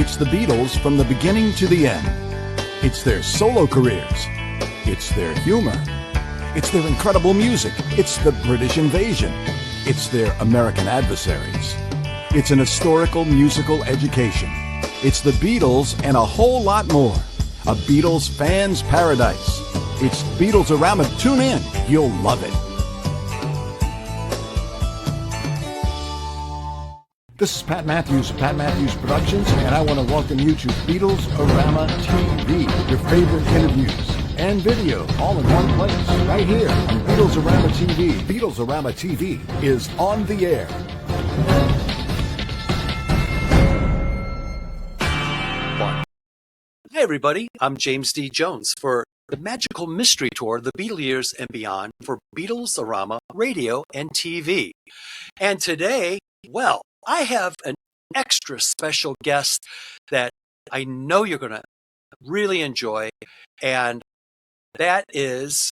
It's the Beatles from the beginning to the end. It's their solo careers. It's their humor. It's their incredible music. It's the British invasion. It's their American adversaries. It's an historical musical education. It's the Beatles and a whole lot more. A Beatles fan's paradise. It's Beatles-A-Rama. Tune in. You'll love it. This is Pat Matthews of Pat Matthews Productions, and I want to welcome you to Beatles-A-Rama TV, your favorite interviews and video all in one place, right here on Beatles-A-Rama TV. Beatles-A-Rama TV is on the air. Hey everybody, I'm James D. Jones for the Magical Mystery Tour, The Beatle Years and Beyond for Beatles-A-Rama Radio and TV. And today, well, I have an extra special guest that I know you're going to really enjoy, and that is,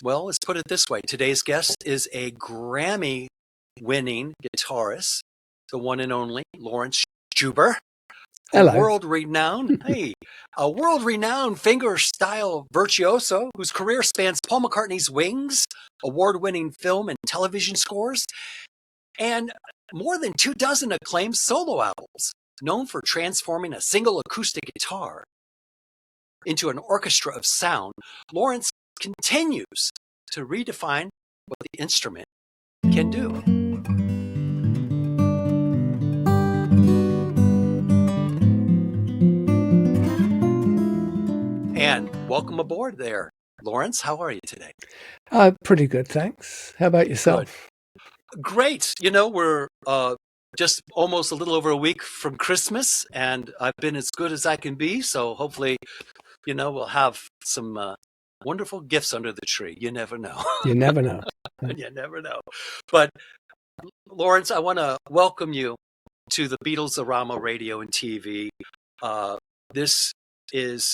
well, let's put it this way. Today's guest is a Grammy-winning guitarist, the one and only Laurence Juber. Hello. A world-renowned fingerstyle virtuoso whose career spans Paul McCartney's Wings, award-winning film and television scores, and more than 24 acclaimed solo albums, known for transforming a single acoustic guitar into an orchestra of sound. Laurence continues to redefine what the instrument can do. And welcome aboard there, Laurence. How are you today? Pretty good, thanks. How about yourself? Good. Great. You know, we're just almost a little over a week from Christmas, and I've been as good as I can be. So hopefully, you know, we'll have some wonderful gifts under the tree. You never know. You never know. You never know. But Laurence, I want to welcome you to the Beatles-A-Rama Radio and TV. This is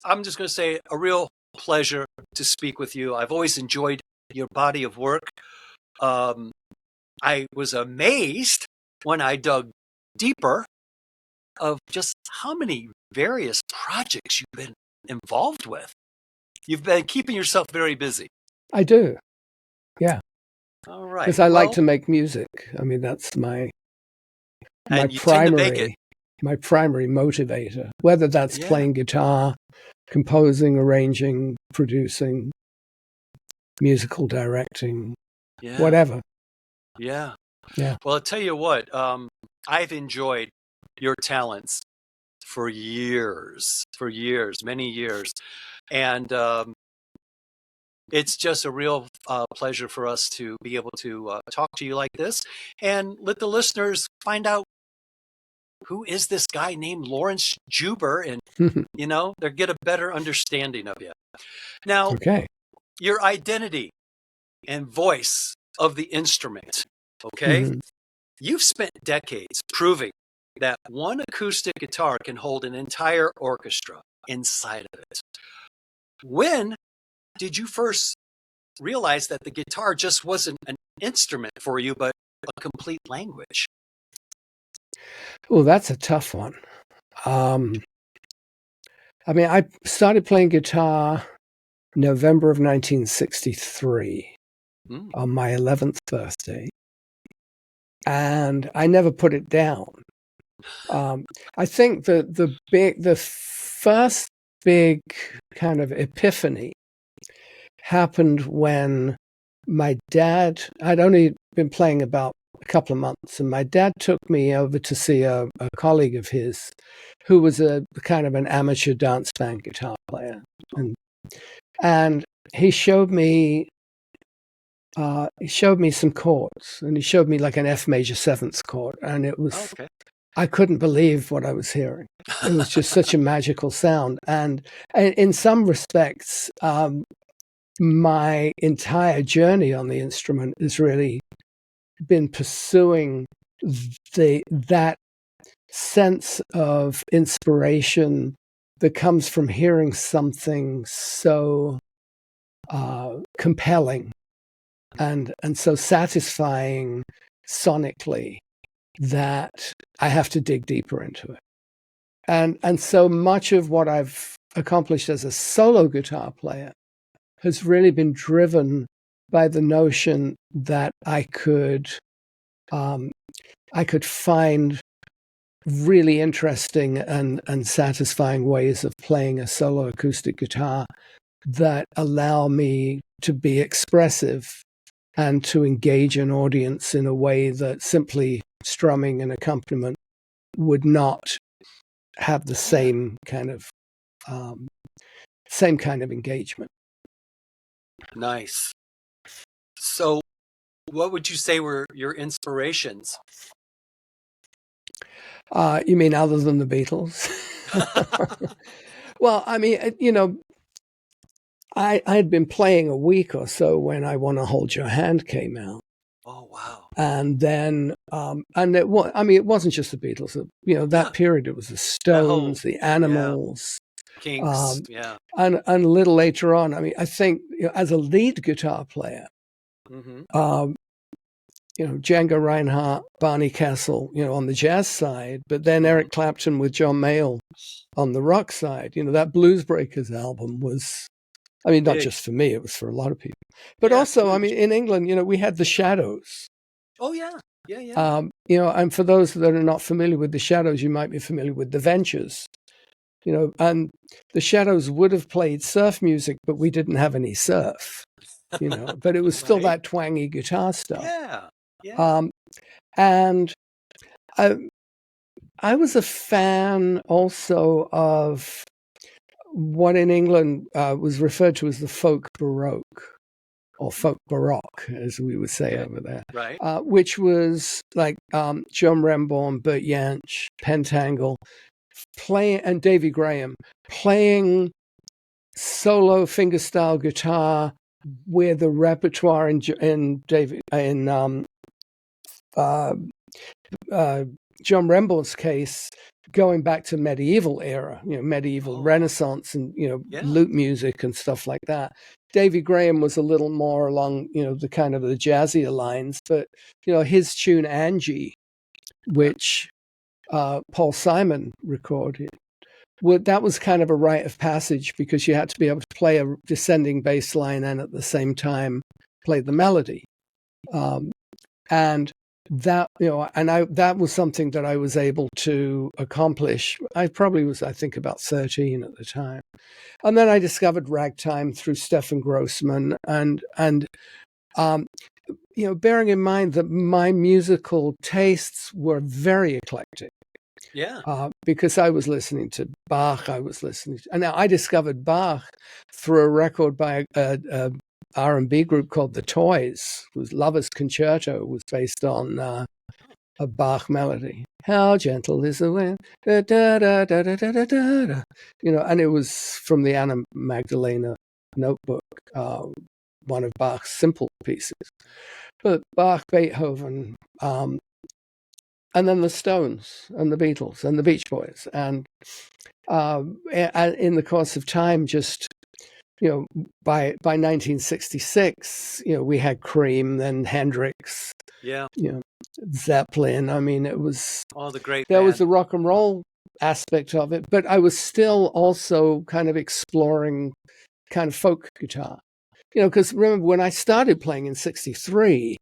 I'm just going to say, a real pleasure to speak with you. I've always enjoyed your body of work. I was amazed when I dug deeper of just how many various projects you've been involved with. You've been keeping yourself very busy. I do. Yeah. All right. Because I like to make music. I mean, that's my primary motivator, whether that's playing guitar, composing, arranging, producing, musical directing, whatever. Yeah. Yeah. Well, I'll tell you what, I've enjoyed your talents for years, many years. And it's just a real pleasure for us to be able to talk to you like this and let the listeners find out who is this guy named Laurence Juber, and, you know, they get a better understanding of you. Now, your identity and voice of the instrument, you've spent decades proving that one acoustic guitar can hold an entire orchestra inside of it. When did you first realize that the guitar just wasn't an instrument for you, but a complete language? Well, that's a tough one. I mean, I started playing guitar November of 1963 on my 11th birthday, and I never put it down. I think the first big kind of epiphany happened when my dad, I'd only been playing about a couple of months, and my dad took me over to see a colleague of his who was a kind of an amateur dance band guitar player, and he showed me some chords, and he showed me like an F major seventh chord, and it was I couldn't believe what I was hearing. It was just such a magical sound, and in some respects, my entire journey on the instrument has really been pursuing that sense of inspiration that comes from hearing something so compelling and so satisfying sonically that I have to dig deeper into it. And so much of what I've accomplished as a solo guitar player has really been driven by the notion that I could find really interesting and satisfying ways of playing a solo acoustic guitar that allow me to be expressive and to engage an audience in a way that simply strumming an accompaniment would not have the same kind of engagement. Nice. So, what would you say were your inspirations? You mean other than the Beatles? Well, I mean, I had been playing a week or so when I Want to Hold Your Hand came out. Oh, wow. And then, it wasn't just the Beatles. That period, it was the Stones, the Animals, Kinks, and a little later on. I mean, I think as a lead guitar player, Django Reinhardt, Barney Kessel, on the jazz side, but then Eric Clapton with John Mayall on the rock side. That Blues Breakers album was, I mean, not just for me, it was for a lot of people. But also, I mean, in England, we had the Shadows. Oh, yeah. And for those that are not familiar with the Shadows, you might be familiar with the Ventures. And the Shadows would have played surf music, but we didn't have any surf. But it was still that twangy guitar stuff. Yeah. And I was a fan also of what in England was referred to as the folk baroque, or folk baroque, as we would say over there, right? Which was like Joan Remborn, Bert Jansch, Pentangle, and Davy Graham playing solo fingerstyle guitar with the repertoire in John Remborn's case, going back to medieval era, medieval Renaissance and, lute music and stuff like that. Davy Graham was a little more along, the kind of the jazzier lines, but, his tune Angie, which Paul Simon recorded, that was kind of a rite of passage because you had to be able to play a descending bass line and at the same time play the melody. And that, that was something that I was able to accomplish. I probably was, I think, about 13 at the time. And then I discovered ragtime through Stefan Grossman and bearing in mind that my musical tastes were very eclectic. Yeah. Because I was listening to Bach, and now I discovered Bach through a record by a R&B group called The Toys, whose Lover's Concerto was based on a Bach melody. How gentle is the wind, da, da, da, da, da, da, da, da. And it was from the Anna Magdalena notebook, one of Bach's simple pieces. But Bach, Beethoven, and then the Stones and the Beatles and the Beach Boys. And in the course of time, just, by 1966, we had Cream, then Hendrix, Zeppelin. I mean, it was all the great. There was the rock and roll aspect of it, but I was still also kind of exploring kind of folk guitar. Because remember when I started playing in '63,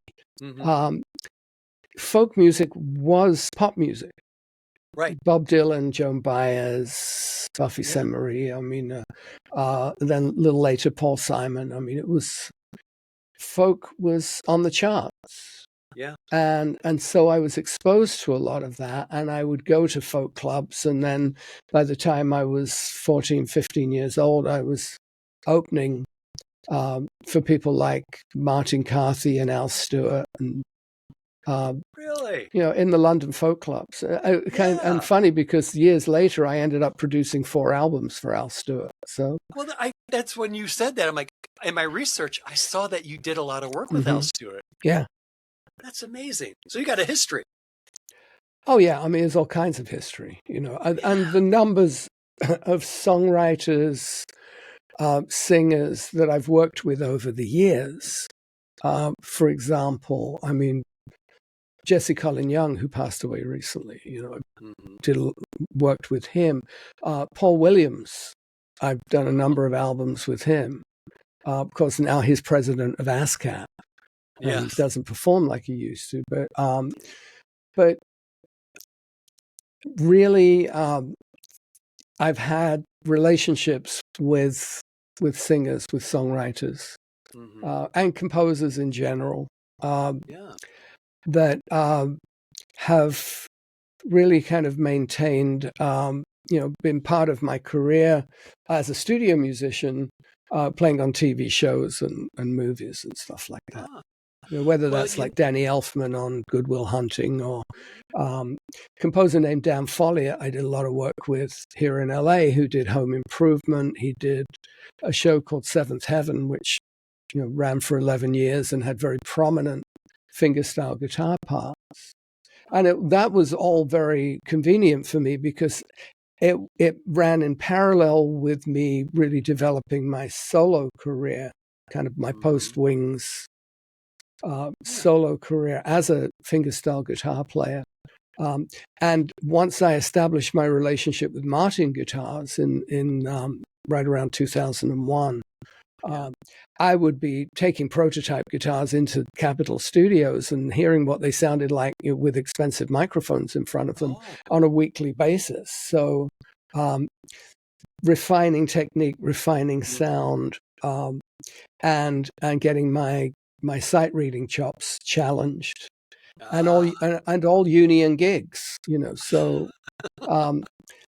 folk music was pop music. Right. Bob Dylan, Joan Baez, Buffy Sainte-Marie. I mean, then a little later, Paul Simon. I mean, folk was on the charts. Yeah. And so I was exposed to a lot of that, and I would go to folk clubs. And then by the time I was 14, 15 years old, I was opening for people like Martin Carthy and Al Stewart and really, in the London folk clubs. And funny because years later I ended up producing 4 albums for Al Stewart. So that's when you said that. I'm like, in my research, I saw that you did a lot of work with Al Stewart. Yeah, that's amazing. So you got a history. Oh yeah, I mean, there's all kinds of history, and the numbers of songwriters, singers that I've worked with over the years. For example, I mean, Jesse Colin Young, who passed away recently. Mm-hmm. Worked with him. Paul Williams, I've done a number of albums with him. Of course, now he's president of ASCAP and Yes. doesn't perform like he used to. But really, I've had relationships with singers, with songwriters, Mm-hmm. and composers in general, Yeah. that have really kind of maintained, been part of my career as a studio musician, playing on TV shows and movies and stuff like that. Ah. Whether Well, that's like Danny Elfman on Good Will Hunting, or composer named Dan Follier I did a lot of work with here in LA, who did Home Improvement. He did a show called Seventh Heaven, which ran for 11 years and had very prominent fingerstyle guitar parts. And that was all very convenient for me because it ran in parallel with me really developing my solo career, kind of my post-Wings solo career as a fingerstyle guitar player. And once I established my relationship with Martin Guitars in right around 2001, I would be taking prototype guitars into Capitol Studios and hearing what they sounded like with expensive microphones in front of them on a weekly basis. So refining technique, refining sound, and getting my sight reading chops challenged, and all union gigs, So,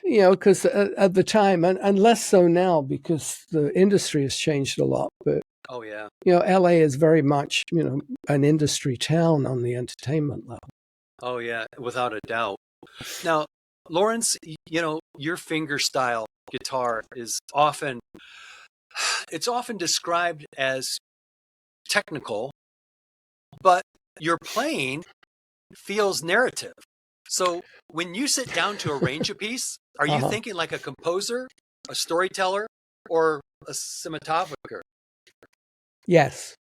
because at the time, and less so now because the industry has changed a lot, but Oh yeah. LA is very much an industry town on the entertainment level. Oh yeah, without a doubt. Now, Laurence, your fingerstyle guitar is often described as technical, but your playing feels narrative. So when you sit down to arrange a piece, are you thinking like a composer, a storyteller, or a cinematographer? Yes.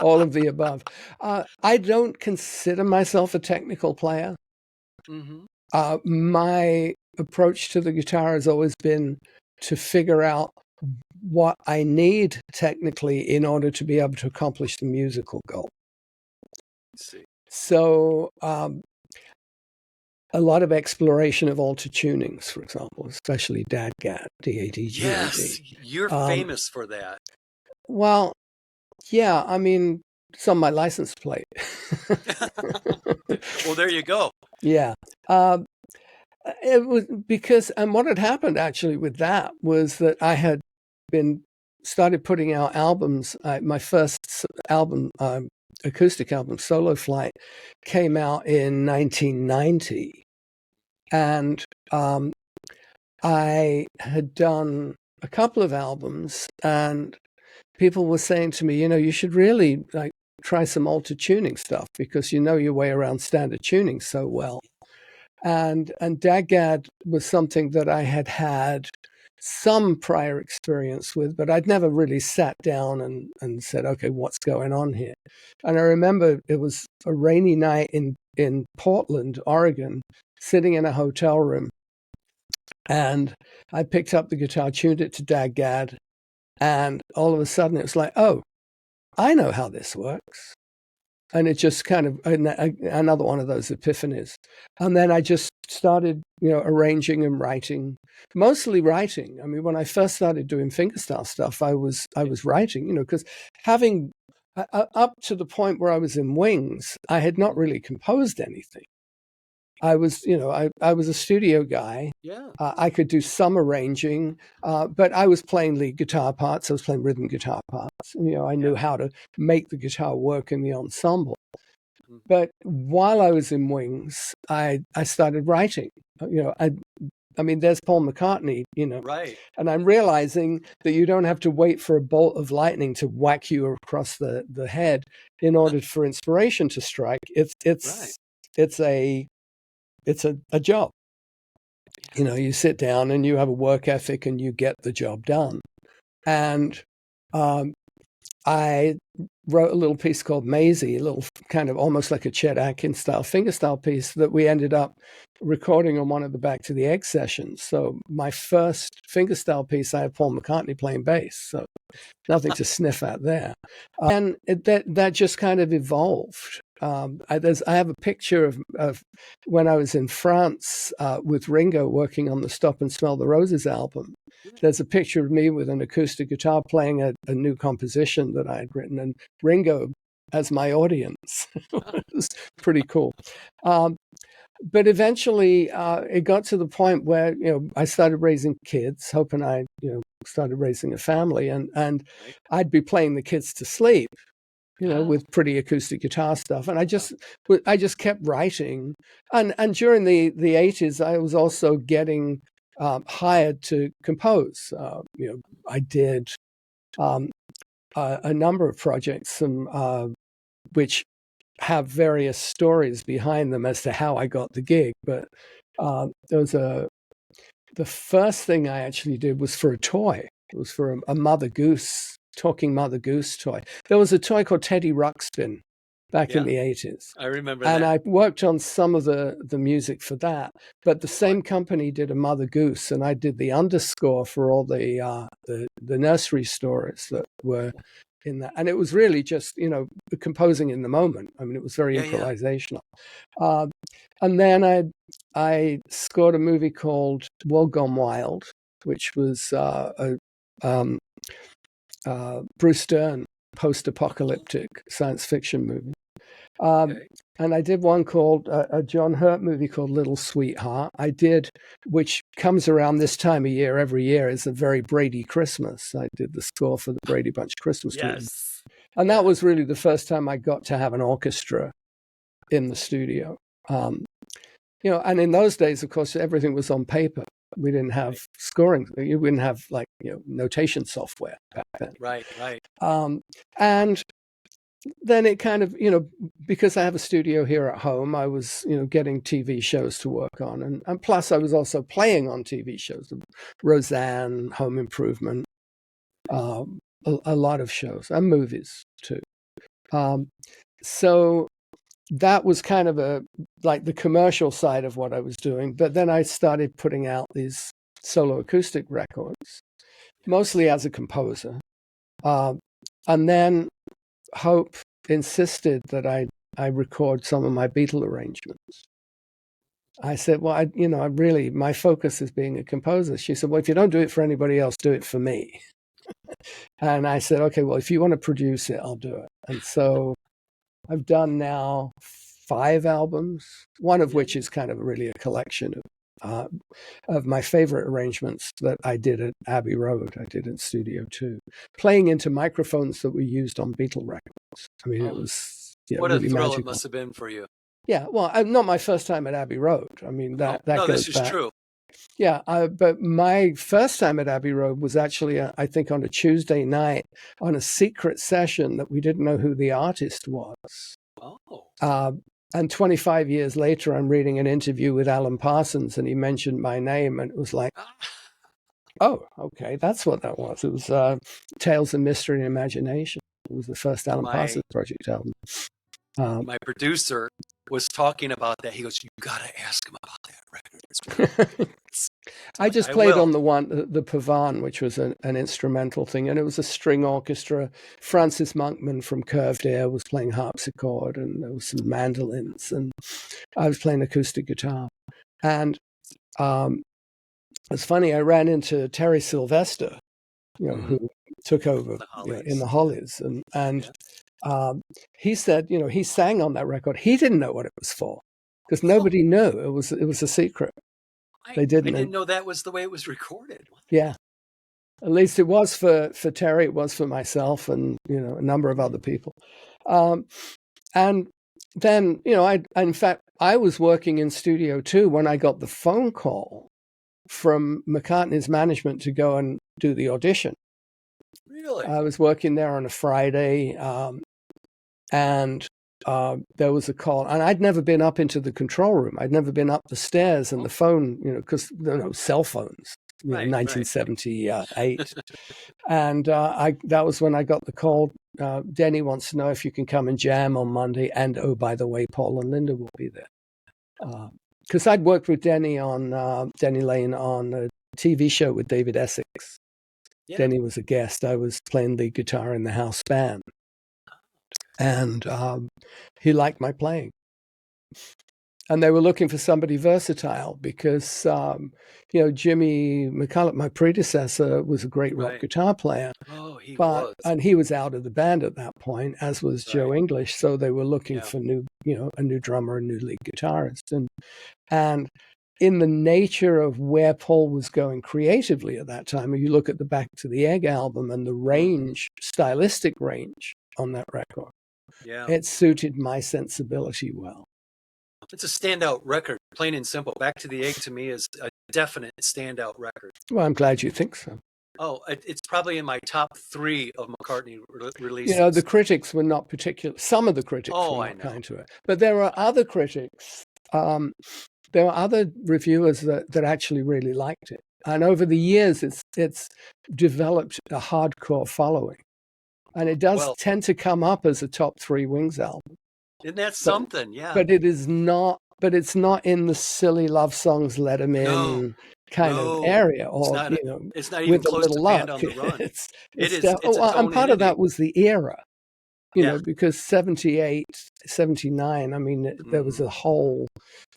All of the above. I don't consider myself a technical player. Mm-hmm. My approach to the guitar has always been to figure out what I need technically in order to be able to accomplish the musical goal. Let's see. So a lot of exploration of alter tunings, for example, especially DADGAD, D-A-D-G-A-D. Yes, you're famous for that. Well, yeah, I mean, it's on my license plate. Well, there you go. Yeah. It was because, and what had happened actually with that was that I had started putting out albums. My first album, acoustic album, Solo Flight, came out in 1990. And I had done a couple of albums, and people were saying to me, you should really try some alter tuning stuff because your way around standard tuning so well. And DAGAD was something that I had some prior experience with, but I'd never really sat down and said, okay, what's going on here? And I remember it was a rainy night in Portland, Oregon, sitting in a hotel room. And I picked up the guitar, tuned it to DAGAD, and all of a sudden it was like, oh, I know how this works. And it just kind of another one of those epiphanies. And then I just started, arranging and writing, mostly writing. I mean, when I first started doing fingerstyle stuff, I was writing, because having up to the point where I was in Wings, I had not really composed anything. I was, I was a studio guy. Yeah. I could do some arranging, but I was playing lead guitar parts. I was playing rhythm guitar parts. I knew how to make the guitar work in the ensemble. Mm-hmm. But while I was in Wings, I started writing. I mean, there's Paul McCartney, Right. And I'm realizing that you don't have to wait for a bolt of lightning to whack you across the head in order for inspiration to strike. It's a job. You sit down and you have a work ethic and you get the job done. And I wrote a little piece called Maisie, a little kind of almost like a Chet Atkins style fingerstyle piece that we ended up recording on one of the Back to the Egg sessions. So my first fingerstyle piece, I had Paul McCartney playing bass. So nothing to sniff at there. And that just kind of evolved. I have a picture of when I was in France with Ringo working on the Stop and Smell the Roses album. There's a picture of me with an acoustic guitar playing a new composition that I had written, and Ringo as my audience. It was pretty cool. But eventually, it got to the point where I started raising kids, hoping I started raising a family, and I'd be playing the kids to sleep, with pretty acoustic guitar stuff, and I just kept writing, and during the 80s, I was also getting hired to compose. I did a number of projects, which have various stories behind them as to how I got the gig. But the first thing I actually did was for a toy. It was for a Mother Goose, talking Mother Goose toy. There was a toy called Teddy Ruxpin back in the 80s. I remember and that. I worked on some of the music for that. But the same company did a Mother Goose, and I did the underscore for all the nursery stories that were in that. And it was really just, composing in the moment. I mean, it was very improvisational. And then I scored a movie called World Gone Wild, which was Bruce Dern post-apocalyptic science fiction movie. And I did one called a John Hurt movie called Little Sweetheart. Which comes around this time of year every year, is a very Brady Christmas. I did the score for the Brady Bunch Christmas movie. And that was really the first time I got to have an orchestra in the studio. And in those days, of course, everything was on paper. We didn't have scoring. You wouldn't have notation software back then. Right. And then it kind of, because I have a studio here at home, I was, getting TV shows to work on. And plus I was also playing on TV shows, Roseanne, Home Improvement, a lot of shows and movies too. So that was kind of the commercial side of what I was doing. But then I started putting out these solo acoustic records, mostly as a composer. And then Hope insisted that I record some of my Beatle arrangements. I said, well, my focus is being a composer. She said, well, if you don't do it for anybody else, do it for me. And I said, okay, well, if you want to produce it, I'll do it. And so I've done now 5 albums, one of which is kind of really a collection of my favorite arrangements that I did at Abbey Road. I did in Studio 2, playing into microphones that we used on Beatle records. I mean, it was what really a thrill magical. it must have been for you. Yeah, well, not my first time at Abbey Road. I mean, that goes this is back. True. Yeah, but my first time at Abbey Road was actually, I think, on a Tuesday night on a secret session that we didn't know who the artist was. Oh. And 25 years later, I'm reading an interview with Alan Parsons, and he mentioned my name, and it was like, oh, okay, that's what that was. It was Tales of Mystery and Imagination. It was the first Alan Parsons Project album. My producer was talking about that. He goes, you got to ask him about that record. I just played on the Pavan, which was an instrumental thing, and it was a string orchestra. Francis Monkman from Curved Air was playing harpsichord, and there was some mandolins, and I was playing acoustic guitar. And it's funny, I ran into Terry Sylvester, who took over in the Hollies, and he said, he sang on that record. He didn't know what it was for because nobody knew. It was a secret. They didn't. I didn't know that was the way it was recorded. Yeah, at least it was for Terry. It was for myself and a number of other people. And then in fact I was working in Studio 2 when I got the phone call from McCartney's management to go and do the audition. Really? I was working there on a Friday, and there was a call, and I'd never been up into the control room. I'd never been up the stairs, and the phone, because there were no cell phones, 1978. And that was when I got the call Denny wants to know if you can come and jam on Monday. And, oh, by the way, Paul and Linda will be there. Because I'd worked with Denny Lane on a TV show with David Essex. Yeah. Denny was a guest. I was playing the guitar in the house band. And he liked my playing. And they were looking for somebody versatile because, Jimmy McCulloch, my predecessor, was a great rock guitar player. Oh, he was. And he was out of the band at that point, as was Joe English. So they were looking for a new drummer, a new lead guitarist. And in the nature of where Paul was going creatively at that time, if you look at the Back to the Egg album and the range, stylistic range on that record, it suited my sensibility well. It's a standout record, plain and simple. Back to the Egg to me is a definite standout record. Well, I'm glad you think so. Oh, it's probably in my top 3 of McCartney releases. The critics were not particular. Some of the critics were not kind to it. But there are other critics. There are other reviewers that actually really liked it. And over the years, it's developed a hardcore following. And it does tend to come up as a top 3 Wings album. Isn't that something? Yeah. But it is not. But it's not in the silly love songs, let 'em in kind of area, or it's not even close to Band on the Run. And part of that was the era, because 78, 79. I mean, there was a whole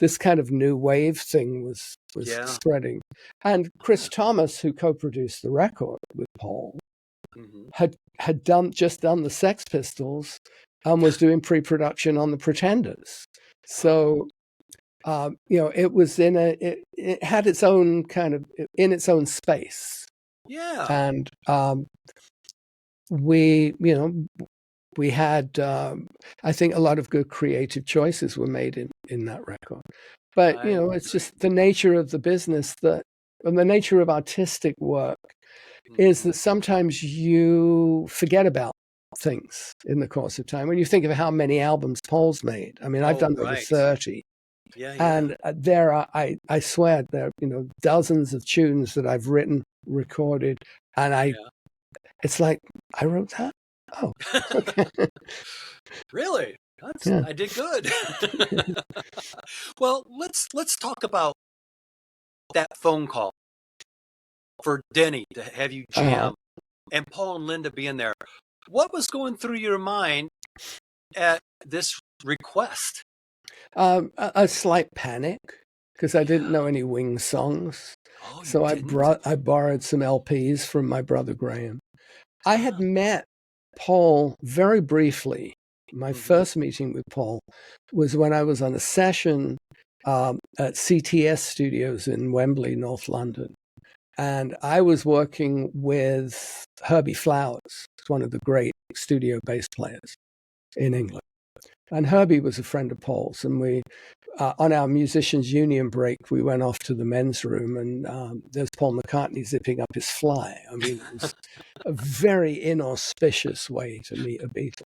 this kind of new wave thing was spreading, and Chris Thomas, who co-produced the record with Paul, had just done the Sex Pistols. And was doing pre-production on the Pretenders. So, it was it had its own kind of, in its own space. Yeah. And we had, I think a lot of good creative choices were made in that record. But, it's just the nature of the business and the nature of artistic work is that sometimes you forget about things in the course of time. When you think of how many albums Paul's made, I mean, I've done over 30. And there are, I swear, there are, dozens of tunes that I've written, recorded, and it's like, I wrote that? Oh, okay. Really? I did good. Well, let's talk about that phone call for Denny to have you jam and Paul and Linda being there. What was going through your mind at this request? A slight panic because I didn't know any Wings songs. So I borrowed some LPs from my brother Graham. I had met Paul very briefly. My first meeting with Paul was when I was on a session at CTS Studios in Wembley, North London. And I was working with Herbie Flowers, one of the great studio bass players in England. And Herbie was a friend of Paul's. And we, on our musicians' union break, we went off to the men's room, and there's Paul McCartney zipping up his fly. I mean, it was a very inauspicious way to meet a Beatle.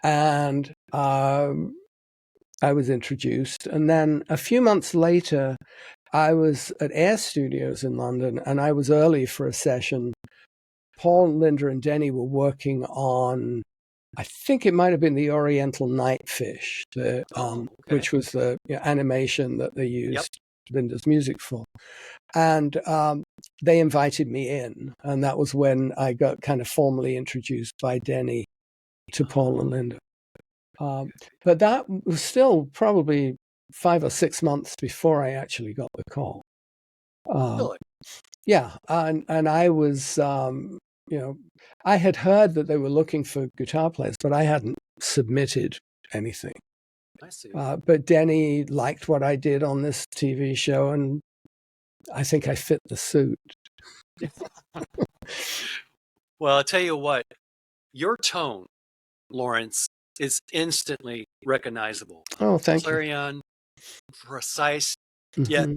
And I was introduced. And then a few months later, I was at Air Studios in London, and I was early for a session. Paul, Linda, and Denny were working on, I think it might have been the Oriental Nightfish, which was the animation that they used Linda's music for. And they invited me in, and that was when I got kind of formally introduced by Denny to Paul and Linda. But that was still probably 5 or 6 months before I actually got the call. Really? Yeah, and I was, I had heard that they were looking for guitar players, but I hadn't submitted anything. I see. But Denny liked what I did on this TV show, and I think I fit the suit. Well, I'll tell you what, your tone, Laurence, is instantly recognizable. Oh, thank you. Clarion, precise, yet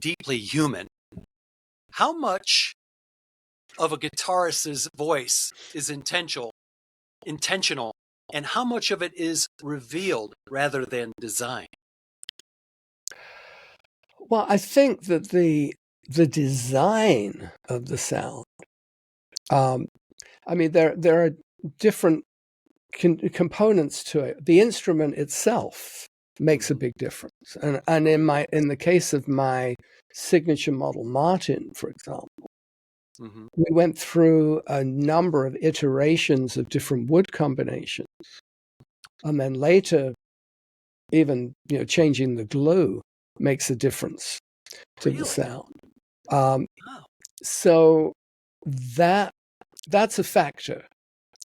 deeply human. How much of a guitarist's voice is intentional, and how much of it is revealed rather than designed? Well, I think that the design of the sound, I mean, there are different components to it. The instrument itself makes a big difference. And in the case of my signature model Martin, for example, we went through a number of iterations of different wood combinations. And then later, even changing the glue makes a difference to the sound. So that's a factor,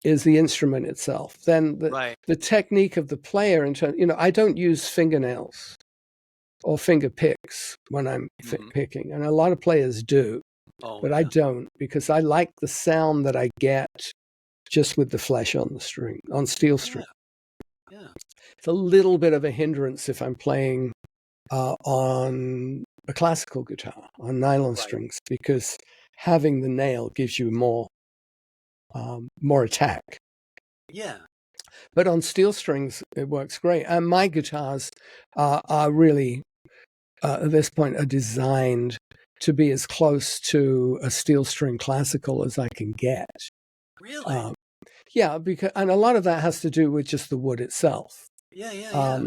is the instrument itself. Then the technique of the player in terms, I don't use fingernails or finger picks when I'm picking, and a lot of players do, but I don't, because I like the sound that I get just with the flesh on the string, on steel string. Yeah. It's a little bit of a hindrance if I'm playing on a classical guitar, on nylon strings, because having the nail gives you more attack. Yeah. But on steel strings, it works great. And my guitars are really, at this point, are designed to be as close to a steel string classical as I can get. Really? Yeah, and a lot of that has to do with just the wood itself. Yeah.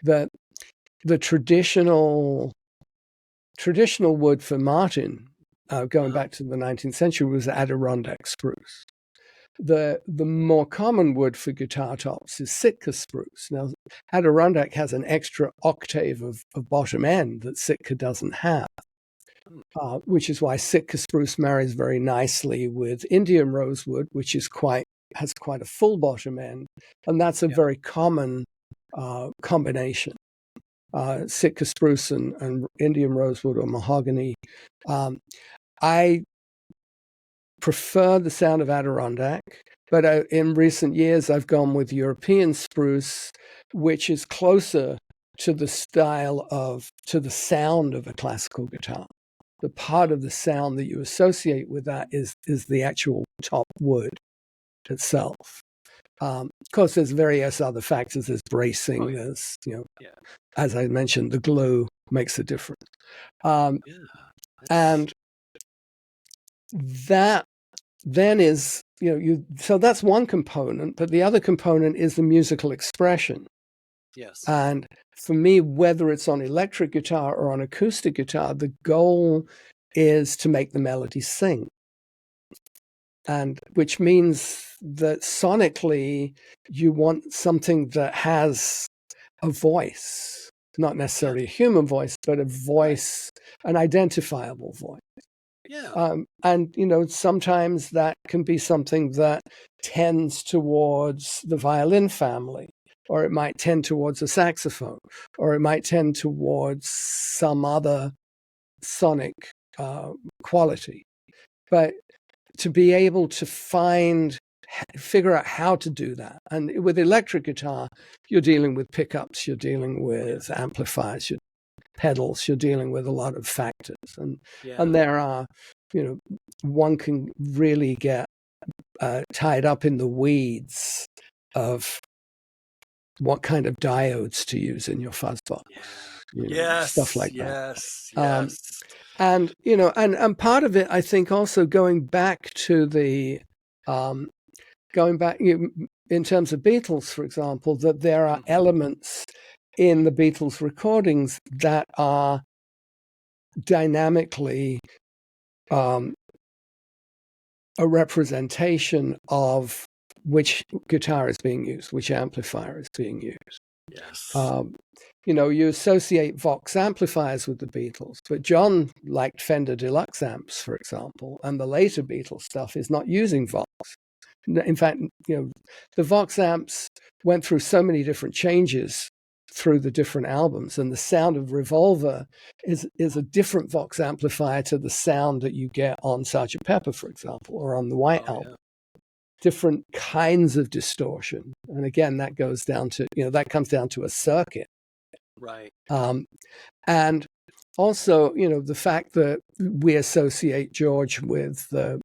The traditional wood for Martin, going back to the 19th century, was Adirondack spruce. The more common wood for guitar tops is Sitka spruce. Now, Adirondack has an extra octave of bottom end that Sitka doesn't have, which is why Sitka spruce marries very nicely with Indian rosewood, which has quite a full bottom end, and that's a very common combination. Sitka spruce and Indian rosewood or mahogany. I prefer the sound of Adirondack, but in recent years I've gone with European spruce, which is closer to the sound of a classical guitar. The part of the sound that you associate with that is the actual top wood itself. Of course, there's various other factors. There's bracing. There's, as I mentioned, the glue makes a difference. And that then is, so that's one component, but the other component is the musical expression. Yes. And for me, whether it's on electric guitar or on acoustic guitar, the goal is to make the melody sing. And which means that sonically, you want something that has a voice, not necessarily a human voice, but a voice, an identifiable voice. Yeah. And, sometimes that can be something that tends towards the violin family, or it might tend towards a saxophone, or it might tend towards some other sonic quality. But to be able to figure out how to do that. And with electric guitar, you're dealing with pickups, you're dealing with amplifiers, pedals, you're dealing with a lot of factors. And there are, one can really get tied up in the weeds of what kind of diodes to use in your fuzz box. Stuff like that. Yes. And, and part of it, I think, also going back in terms of Beatles, for example, that there are elements in the Beatles recordings that are dynamically a representation of which guitar is being used, which amplifier is being used. Yes. You associate Vox amplifiers with the Beatles, but John liked Fender Deluxe amps, for example, and the later Beatles stuff is not using Vox. In fact, the Vox amps went through so many different changes through the different albums, and the sound of Revolver is a different Vox amplifier to the sound that you get on Sgt. Pepper, for example, or on the White Album. Different kinds of distortion, and again, that goes down to that comes down to a circuit. Right. And also, the fact that we associate George with the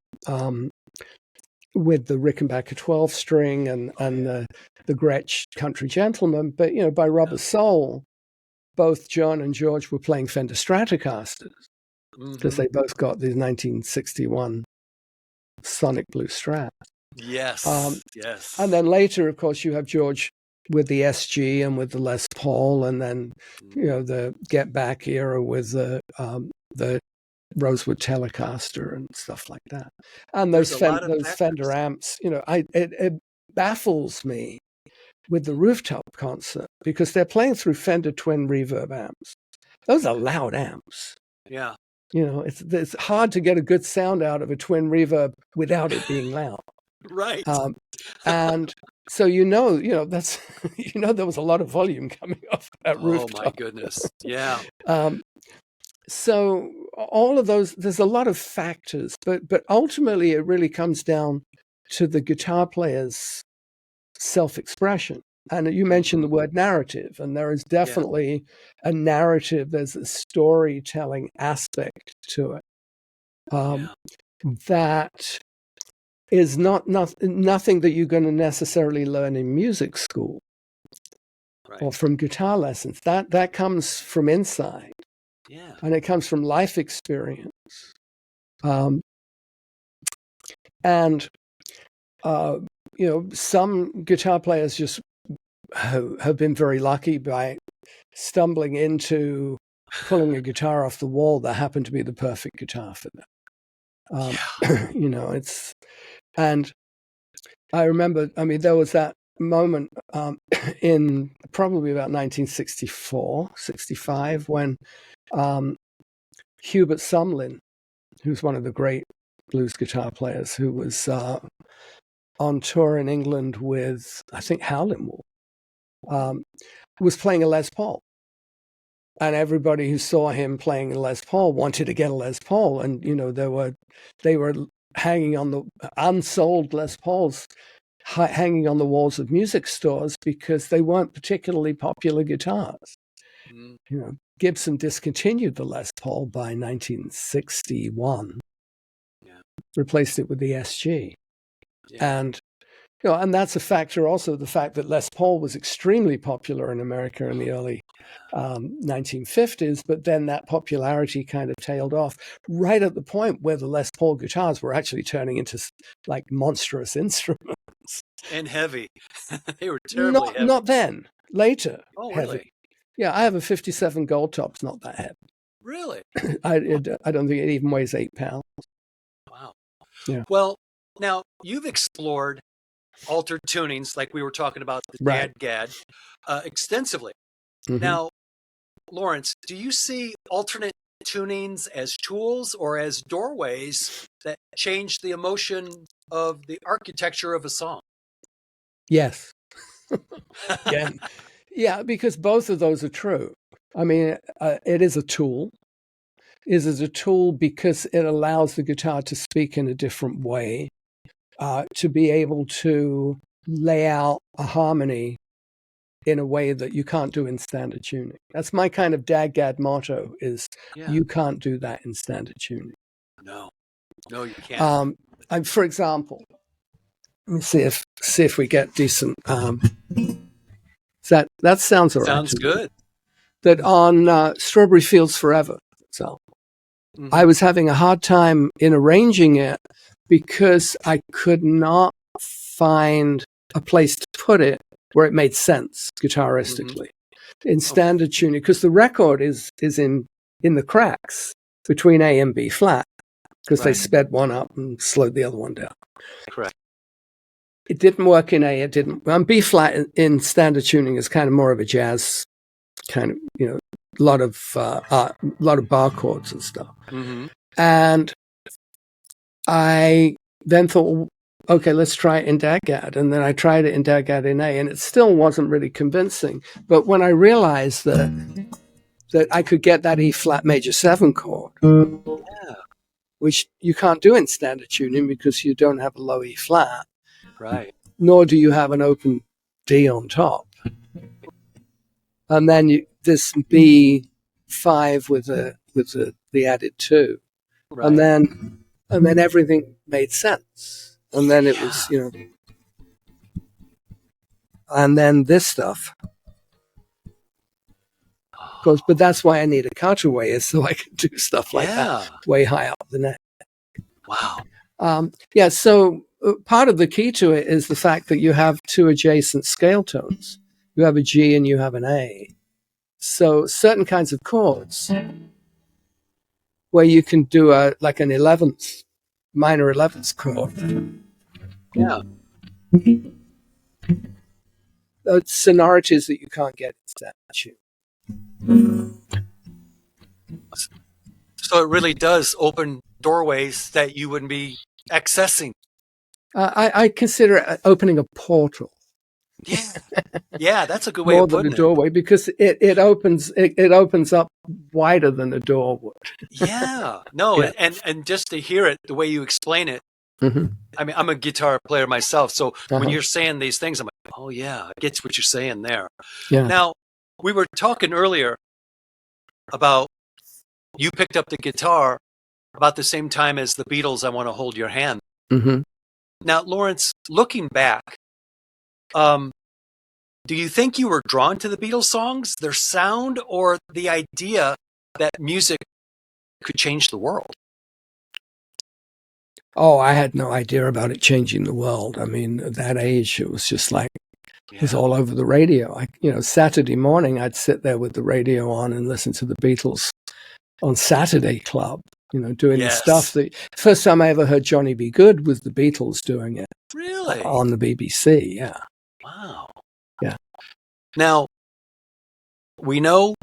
Rickenbacker 12-string and the Gretsch Country Gentleman, but by Rubber Soul, both John and George were playing Fender Stratocasters because they both got the 1961 Sonic Blue Strat. Yes. Yes. And then later, of course, you have George with the SG and with the Les Paul, and then the Get Back era with the Rosewood Telecaster and stuff like that. And There's those a lot of those Fender factors. amps, it baffles me with the rooftop concert because they're playing through Fender twin reverb amps. Those are loud amps. Yeah. It's hard to get a good sound out of a twin reverb without it being loud. Right. And so that's there was a lot of volume coming off that rooftop. Oh my goodness. Yeah. So all of those, there's a lot of factors, but ultimately it really comes down to the guitar player's self-expression. And you mentioned the word narrative, and there is definitely a narrative. There's a storytelling aspect to it that is nothing that you're going to necessarily learn in music school or from guitar lessons. That comes from inside. Yeah. And it comes from life experience. Some guitar players just have been very lucky by stumbling into pulling a guitar off the wall that happened to be the perfect guitar for them. And I remember, there was that moment in probably about 1964, 65, when Hubert Sumlin, who's one of the great blues guitar players, who was on tour in England with, I think, Howlin' Wolf, was playing a Les Paul. And everybody who saw him playing a Les Paul wanted to get a Les Paul. And, they were hanging on the unsold Les Pauls, hanging on the walls of music stores because they weren't particularly popular guitars. Gibson discontinued the Les Paul by 1961, replaced it with the SG. And that's a factor also, the fact that Les Paul was extremely popular in America in the early 1950s, but then that popularity kind of tailed off right at the point where the Les Paul guitars were actually turning into like monstrous instruments. And heavy. They were terribly heavy. Not then, later. Oh, heavy. really? Yeah, I have a 57 Gold Top. It's not that heavy. Really? I don't think it even weighs 8 pounds. Wow. Yeah. Well, now you've explored altered tunings, like we were talking about the Dad-Gad, extensively. Mm-hmm. Now, Laurence, do you see alternate tunings as tools or as doorways that change the emotion of the architecture of a song? Yes. Yeah, because both of those are true. It is a tool. It is a tool because it allows the guitar to speak in a different way, to be able to lay out a harmony in a way that you can't do in standard tuning. That's my kind of Dad-Gad motto is you can't do that in standard tuning. No, you can't. For example, let me see if we get decent. That sounds all right. Sounds good. That on Strawberry Fields Forever, so I was having a hard time in arranging it because I could not find a place to put it where it made sense guitaristically in standard tuning, because the record is in the cracks between A and B flat, because they sped one up and slowed the other one down. Correct. It didn't work in A. It didn't. B flat in standard tuning is kind of more of a jazz kind of, a lot of bar chords and stuff. Mm-hmm. And I then thought, well, okay, let's try it in Dad-Gad. And then I tried it in Dad-Gad in A, and it still wasn't really convincing. But when I realized that I could get that E flat major 7 chord, which you can't do in standard tuning because you don't have a low E flat. Right. Nor do you have an open D on top. And then this B5 with the added 2. Right. And then everything made sense. And then it was, and then this stuff. But that's why I need a cutaway, is so I can do stuff like that way high up the neck. Wow. So part of the key to it is the fact that you have two adjacent scale tones. You have a G and you have an A. So certain kinds of chords where you can do like an 11th, minor 11th chord. Yeah. Sonorities that you can't get in that tune. So it really does open doorways that you wouldn't be accessing. I consider it opening a portal. Yeah. Yeah, that's a good way More of than putting a doorway, because it opens up wider than a door would. Yeah. No, Yeah. and just to hear it, the way you explain it, Mm-hmm. I mean, I'm a guitar player myself, so when Uh-huh. you're saying these things, I'm like, oh yeah, I get what you're saying there. Yeah. Now, we were talking earlier about you picked up the guitar about the same time as the Beatles' I Want to Hold Your Hand. Mm-hmm. Now, Laurence, looking back, do you think you were drawn to the Beatles songs, their sound, or the idea that music could change the world? Oh, I had no idea about it changing the world. I mean, at that age, it was just like, it was all over the radio. Saturday morning, I'd sit there with the radio on and listen to the Beatles on Saturday Club, doing the stuff that, first time I ever heard Johnny B. Good was the Beatles doing it. Really? On the BBC, yeah. Wow. Yeah. Now, we know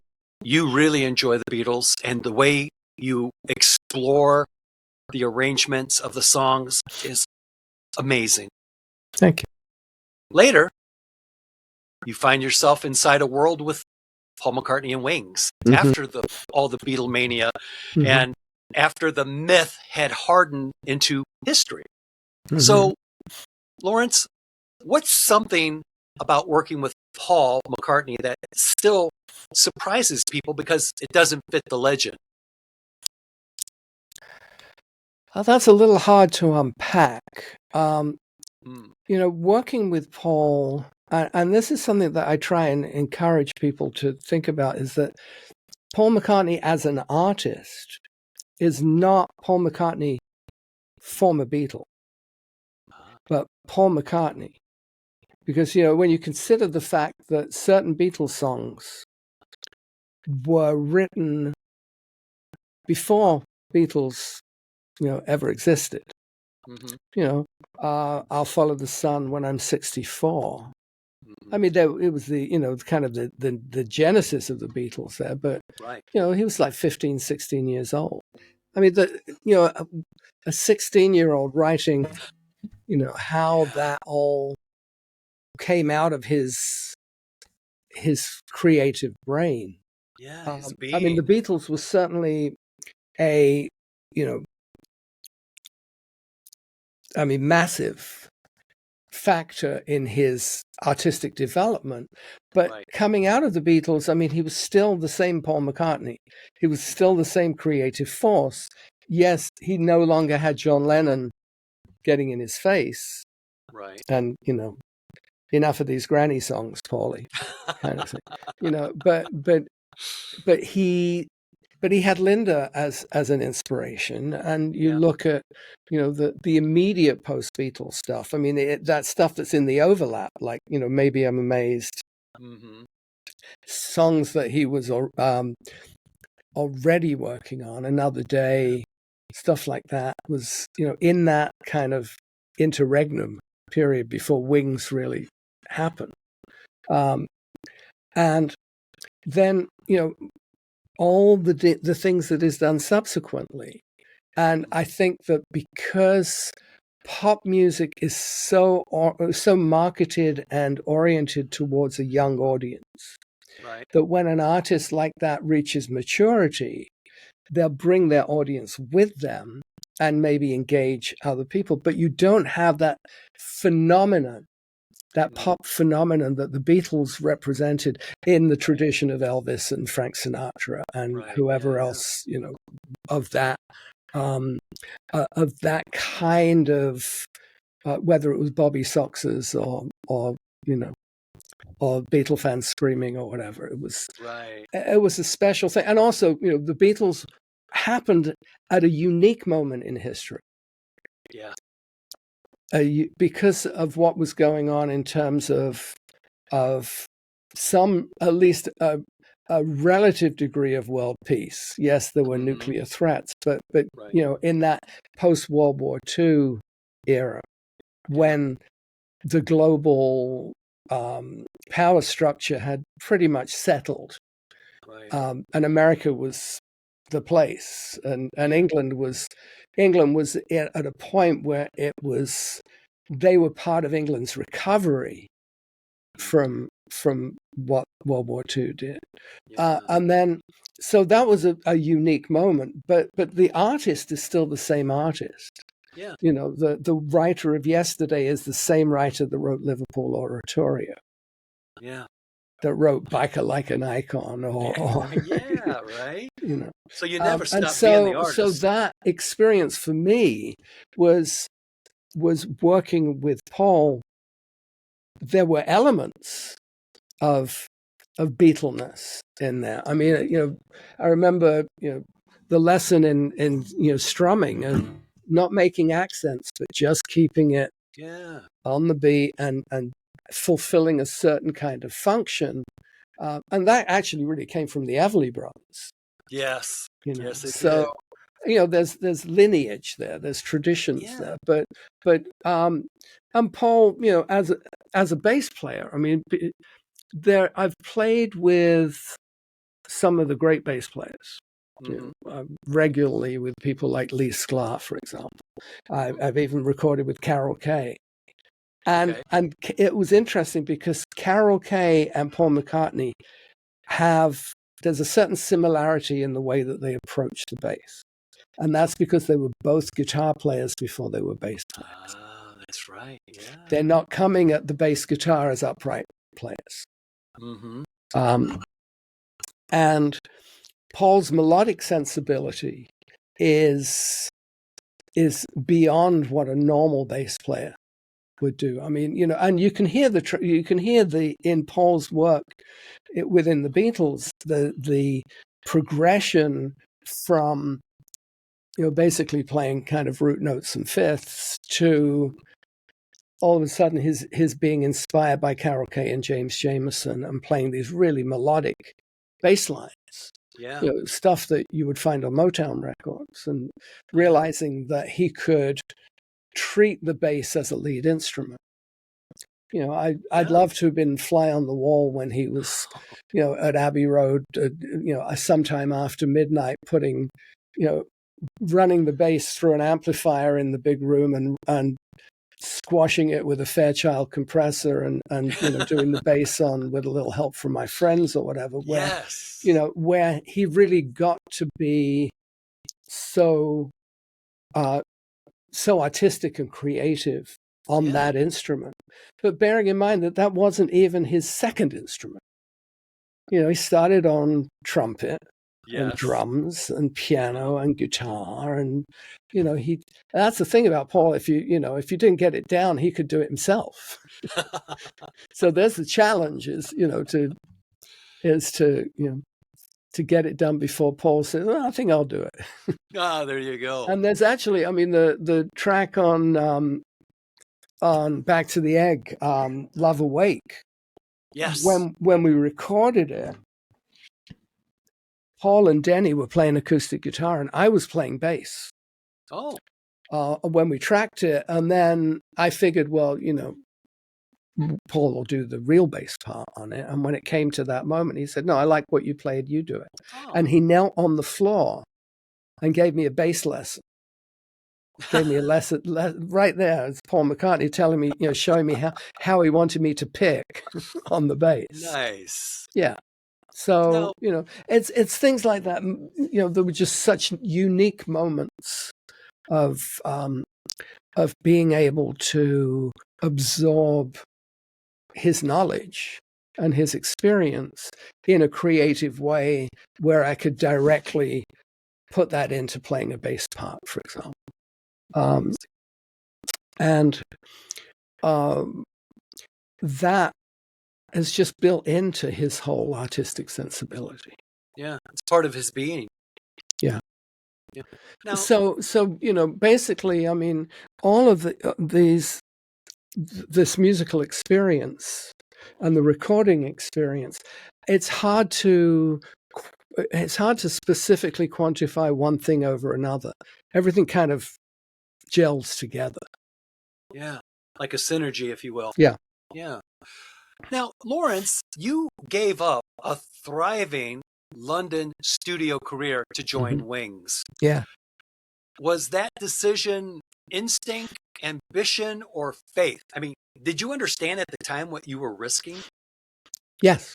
you really enjoy the Beatles, and the way you explore the arrangements of the songs is amazing. Thank you. Later, you find yourself inside a world with Paul McCartney and Wings after all the Beatlemania and after the myth had hardened into history. So, Laurence, what's something about working with Paul McCartney that still surprises people because it doesn't fit the legend? That's a little hard to unpack. Working with Paul, and this is something that I try and encourage people to think about, is that Paul McCartney as an artist is not Paul McCartney, former Beatle, but Paul McCartney. Because, when you consider the fact that certain Beatles songs were written before Beatles, ever existed. I'll Follow the Sun when I'm 64. I mean, it was the, kind of the genesis of the Beatles there, but, he was like 15, 16 years old. I mean, a 16-year-old writing, how that all came out of his creative brain. Yeah, I mean, the Beatles was certainly massive factor in his artistic development. But coming out of the Beatles, I mean, he was still the same Paul McCartney. He was still the same creative force. Yes, he no longer had John Lennon getting in his face. Right. And, enough of these granny songs, Paulie, kind of thing. But he had Linda as an inspiration, and you look at the immediate post Beatles stuff. I mean, that stuff that's in the overlap, like Maybe I'm Amazed, songs that he was already working on. Another Day, stuff like that was in that kind of interregnum period before Wings really happened, and then all the things that is done subsequently. And I think that because pop music is so marketed and oriented towards a young audience, that when an artist like that reaches maturity, they'll bring their audience with them and maybe engage other people. But you don't have that phenomenon, that pop phenomenon that the Beatles represented in the tradition of Elvis and Frank Sinatra and whoever else, of that kind of, whether it was Bobby Soxers or Beatle fans screaming or whatever. It was a special thing. And also, the Beatles happened at a unique moment in history. Yeah. because of what was going on in terms of some, at least a relative degree of world peace. Yes, there were nuclear threats, but Right. you know, in that post-World War II era, when the global power structure had pretty much settled, Right. and America was the place, and England was at a point where they were part of England's recovery from what World War II did. Yeah. And then, so that was a unique moment, but the artist is still the same artist. Yeah. You know, the writer of yesterday is the same writer that wrote Liverpool Oratorio, Yeah. that wrote Biker Like an Icon, or Yeah, right. you know. So you never And stop being the so artist. that experience for me was working with Paul. There were elements of Beatleness in there. I mean, you know, I remember, you know, the lesson in you know, strumming and not making accents, but just keeping it Yeah. on the beat and fulfilling a certain kind of function. And that actually really came from the Everly Brothers. Yes. You know, Yes, it so you know, there's lineage there, there's traditions there, but and Paul, you know, as a bass player, I mean, I've played with some of the great bass players, you know, regularly with people like Lee Sklar, for example. I've even recorded with Carol Kay. And it was interesting because Carol Kay and Paul McCartney there's a certain similarity in the way that they approach the bass. And that's because they were both guitar players before they were bass players. Ah, that's right. Yeah. They're not coming at the bass guitar as upright players. And Paul's melodic sensibility is beyond what a normal bass player would do. I mean, you know, and you can hear in Paul's work within the Beatles, the progression from, you know, basically playing kind of root notes and fifths to all of a sudden his being inspired by Carol Kay and James Jamerson and playing these really melodic bass lines. Yeah. You know, stuff that you would find on Motown records, and realizing that he could treat the bass as a lead instrument. You know, I'd love to have been fly on the wall when he was, you know, at Abbey Road, you know, sometime after midnight, putting, you know, running the bass through an amplifier in the big room and squashing it with a Fairchild compressor and you know, doing the bass on With a Little Help from My Friends or whatever, where, you know, where he really got to be so artistic and creative on that instrument. But bearing in mind that wasn't even his second instrument. You know, he started on trumpet and drums and piano and guitar, and you know, that's the thing about Paul. If you didn't get it down, he could do it himself. So there's the challenge is to get it done before Paul says, "Oh, I think I'll do it." There you go. And there's actually, I mean, the track on Back to the Egg, Love Awake. Yes. When we recorded it, Paul and Denny were playing acoustic guitar and I was playing bass. Oh. When we tracked it, and then I figured, well, you know, Paul will do the real bass part on it. And when it came to that moment, he said, "No, I like what you played, you do it." Oh. And he knelt on the floor and gave me a bass lesson. Gave me a lesson right there. It's Paul McCartney telling me, you know, showing me how he wanted me to pick on the bass. Nice. Yeah. So, you know, it's things like that. You know, there were just such unique moments of being able to absorb his knowledge and his experience in a creative way where I could directly put that into playing a bass part, for example. That is just built into his whole artistic sensibility. Yeah, it's part of his being. Yeah. Yeah. Now, so you know, basically, I mean, all of this musical experience and the recording experience, it's hard to specifically quantify one thing over another. Everything kind of gels together. Yeah. Like a synergy, if you will. Yeah. Yeah. Now, Laurence, you gave up a thriving London studio career to join Wings. Yeah. Was that decision instinct, ambition, or faith? I mean, did you understand at the time what you were risking? Yes.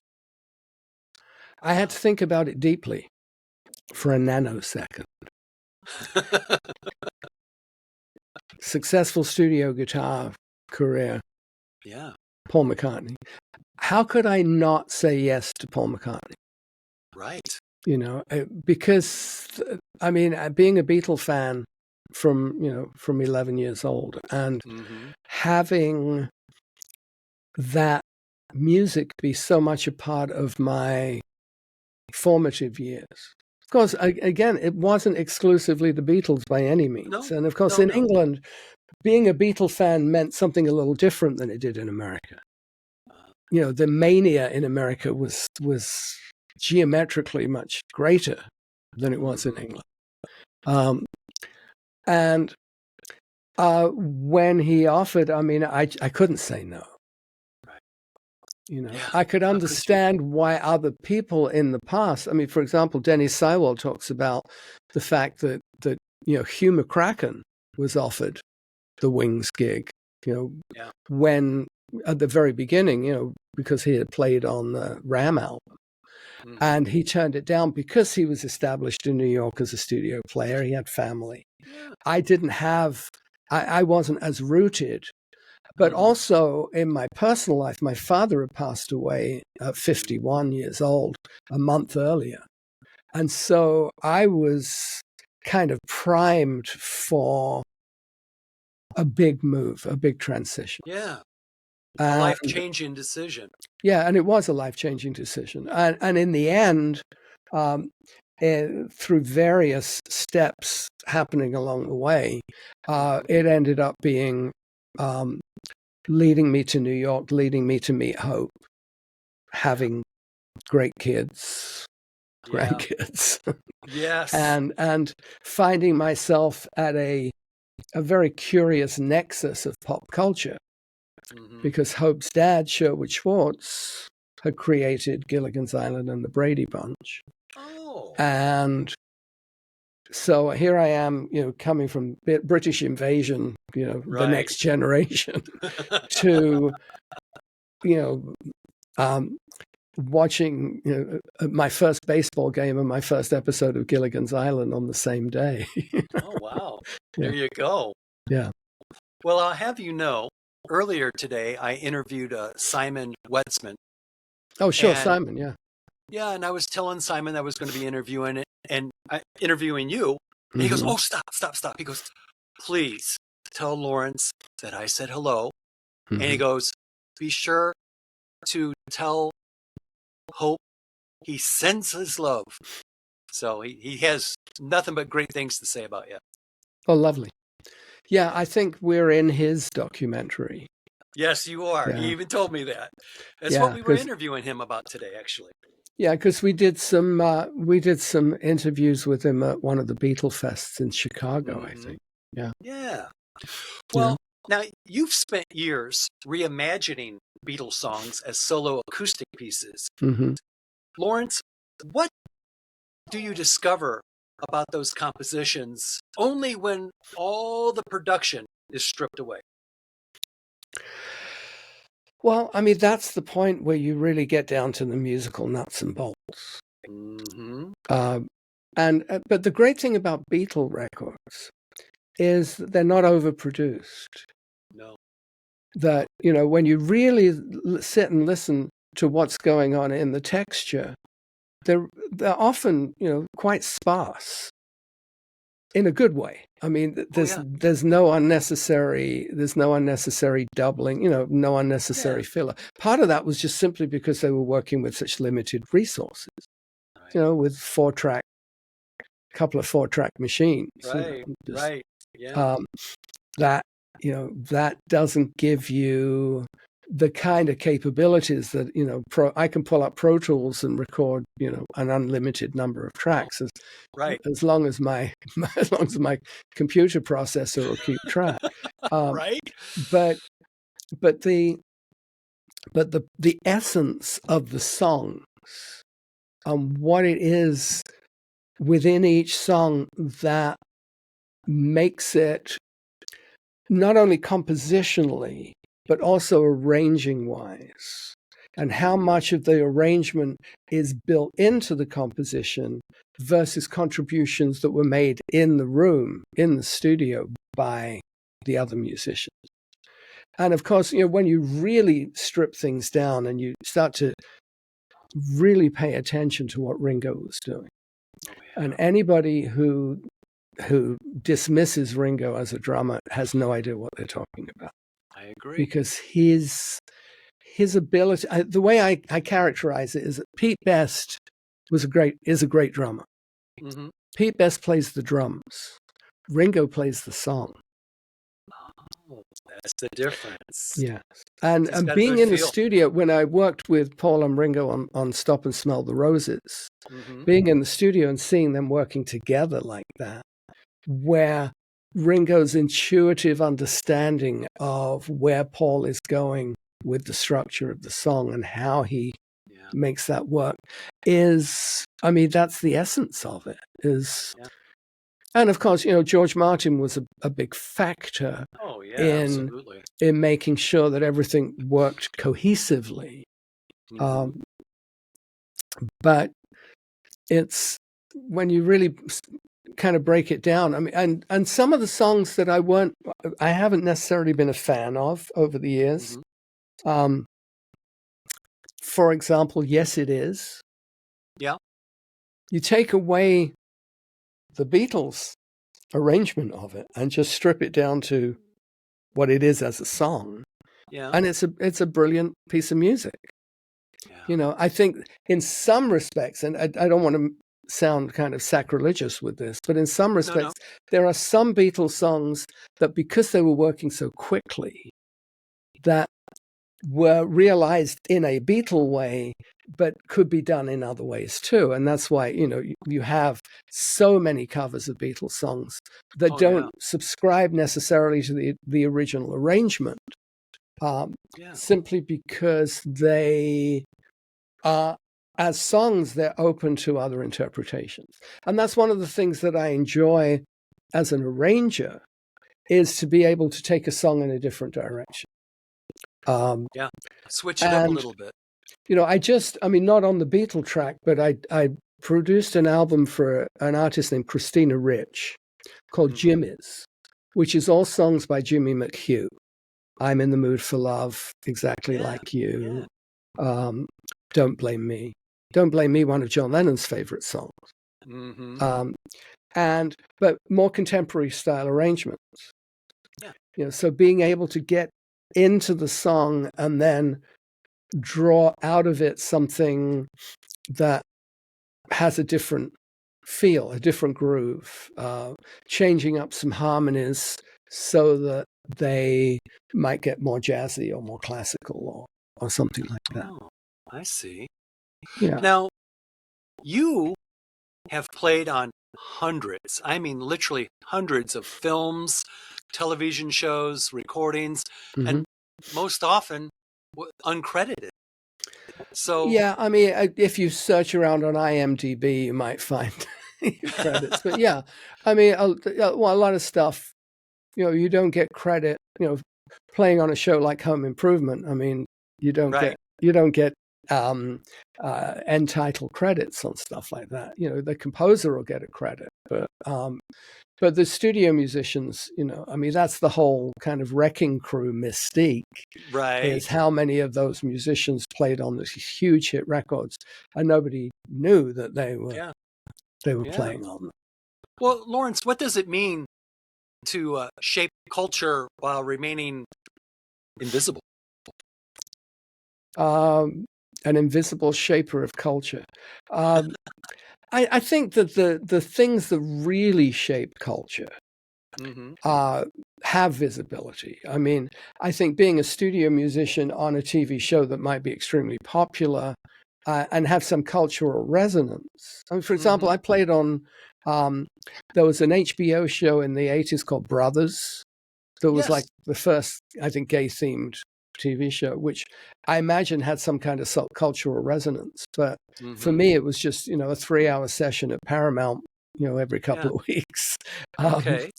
I had to think about it deeply for a nanosecond. Successful studio guitar career. Yeah. Paul McCartney. How could I not say yes to Paul McCartney? Right. You know, because, I mean, being a Beatle fan from 11 years old and having that music be so much a part of my formative years. Of course, again, it wasn't exclusively the Beatles by any means. No, And of course, in England, being a Beatle fan meant something a little different than it did in America. You know, the mania in America was geometrically much greater than it was in England. And when he offered, I mean, I couldn't say no. You know, Yeah. I could understand why other people in the past, I mean, for example, Denny Seiwell talks about the fact that Hugh McCracken was offered the Wings gig, when at the very beginning, because he had played on the Ram album. And he turned it down because he was established in New York as a studio player. He had family. Yeah. I wasn't as rooted. But also in my personal life, my father had passed away at 51 years old, a month earlier. And so I was kind of primed for a big move, a big transition. Yeah. A life-changing decision. Yeah, and it was a life-changing decision. And in the end, through various steps happening along the way, it ended up being leading me to New York, leading me to meet Hope, having great kids, grandkids. Yes. and finding myself at a very curious nexus of pop culture. Because Hope's dad, Sherwood Schwartz, had created Gilligan's Island and the Brady Bunch. Oh. And so here I am, coming from British invasion, the next generation, to, watching my first baseball game and my first episode of Gilligan's Island on the same day. Oh, wow. There you go. Yeah. Well, I'll have you know, earlier today, I interviewed Simon Wetzman. Oh, sure, Simon, yeah. Yeah, and I was telling Simon I was going to be interviewing you. And he goes, oh, stop. He goes, please tell Laurence that I said hello. And he goes, be sure to tell Hope he sends his love. So he has nothing but great things to say about you. Oh, lovely. Yeah, I think we're in his documentary. Yes, you are. Yeah. He even told me that. That's what we were interviewing him about today, actually. Yeah, because we did some interviews with him at one of the Beatle Fests in Chicago, I think. Yeah. Yeah. Well, now you've spent years reimagining Beatles songs as solo acoustic pieces. Laurence, what do you discover about those compositions only when all the production is stripped away? Well, I mean, that's the point where you really get down to the musical nuts and bolts. But the great thing about Beatle records is that they're not overproduced. No. That, when you really sit and listen to what's going on in the texture, they're often, quite sparse. In a good way. I mean, there's no unnecessary doubling, no unnecessary filler. Part of that was just simply because they were working with such limited resources, with couple of 4-track machines. Right. Yeah. That that doesn't give you the kind of capabilities that, I can pull up Pro Tools and record, an unlimited number of tracks Right. as long as my computer processor will keep track. Right. But the essence of the songs, what it is within each song that makes it not only compositionally, but also arranging wise, and how much of the arrangement is built into the composition versus contributions that were made in the room, in the studio, by the other musicians. And of course, when you really strip things down and you start to really pay attention to what Ringo was doing, and anybody who dismisses Ringo as a drummer has no idea what they're talking about. I agree. Because his ability, the way I characterize it is that Pete Best is a great drummer. Mm-hmm. Pete Best plays the drums. Ringo plays the song. Oh, that's the difference. Yes. And being in the studio, when I worked with Paul and Ringo on Stop and Smell the Roses, being in the studio and seeing them working together like that, where Ringo's intuitive understanding of where Paul is going with the structure of the song and how he makes that work is, that's the essence of it. And of course, George Martin was a big factor in making sure that everything worked cohesively. But it's when you really kind of break it down. And some of the songs that I haven't necessarily been a fan of over the years. For example, Yes, It Is. Yeah. You take away the Beatles arrangement of it and just strip it down to what it is as a song. Yeah. And it's a brilliant piece of music. Yeah. I think in some respects, and I don't want to sound kind of sacrilegious with this, but in some respects, there are some Beatles songs that, because they were working so quickly, that were realized in a Beatle way, but could be done in other ways too. And that's why, you have so many covers of Beatles songs that don't subscribe necessarily to the original arrangement, simply because they are, as songs, they're open to other interpretations. And that's one of the things that I enjoy as an arranger, is to be able to take a song in a different direction. Switch it up a little bit. Not on the Beatle track, but I produced an album for an artist named Christina Rich called Jimmy's, which is all songs by Jimmy McHugh. I'm in the Mood for Love, Exactly Like You. Don't Blame Me. Don't Blame Me, one of John Lennon's favorite songs. But more contemporary style arrangements. So being able to get into the song and then draw out of it something that has a different feel, a different groove, changing up some harmonies so that they might get more jazzy or more classical or something like that. Oh, I see. Yeah. Now, you have played on hundreds, literally hundreds of films, television shows, recordings, and most often uncredited. So if you search around on IMDb, you might find credits. But a lot of stuff, you don't get credit. Playing on a show like Home Improvement, you don't get end title credits on stuff like that. The composer will get a credit, but the studio musicians, that's the whole kind of Wrecking Crew mystique. Right. Is how many of those musicians played on these huge hit records, and nobody knew that they were playing on them. Well, Laurence, what does it mean to shape culture while remaining invisible? An invisible shaper of culture. I think that the things that really shape culture Mm-hmm. have visibility. I mean, I think being a studio musician on a TV show that might be extremely popular and have some cultural resonance. I mean, for example, I played on, there was an HBO show in the 80s called Brothers. That was like the first, I think, gay-themed TV show, which I imagine had some kind of cultural resonance. But for me, it was just, a 3-hour session at Paramount, every couple of weeks. Okay.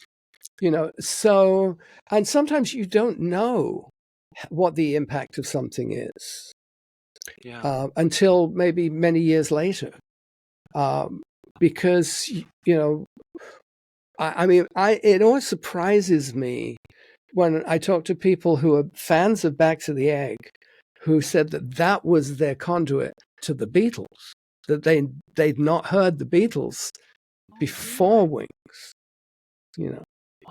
So, and sometimes you don't know what the impact of something is until maybe many years later. Because, it always surprises me when I talk to people who are fans of Back to the Egg, who said that was their conduit to the Beatles, that they'd not heard the Beatles before Wings.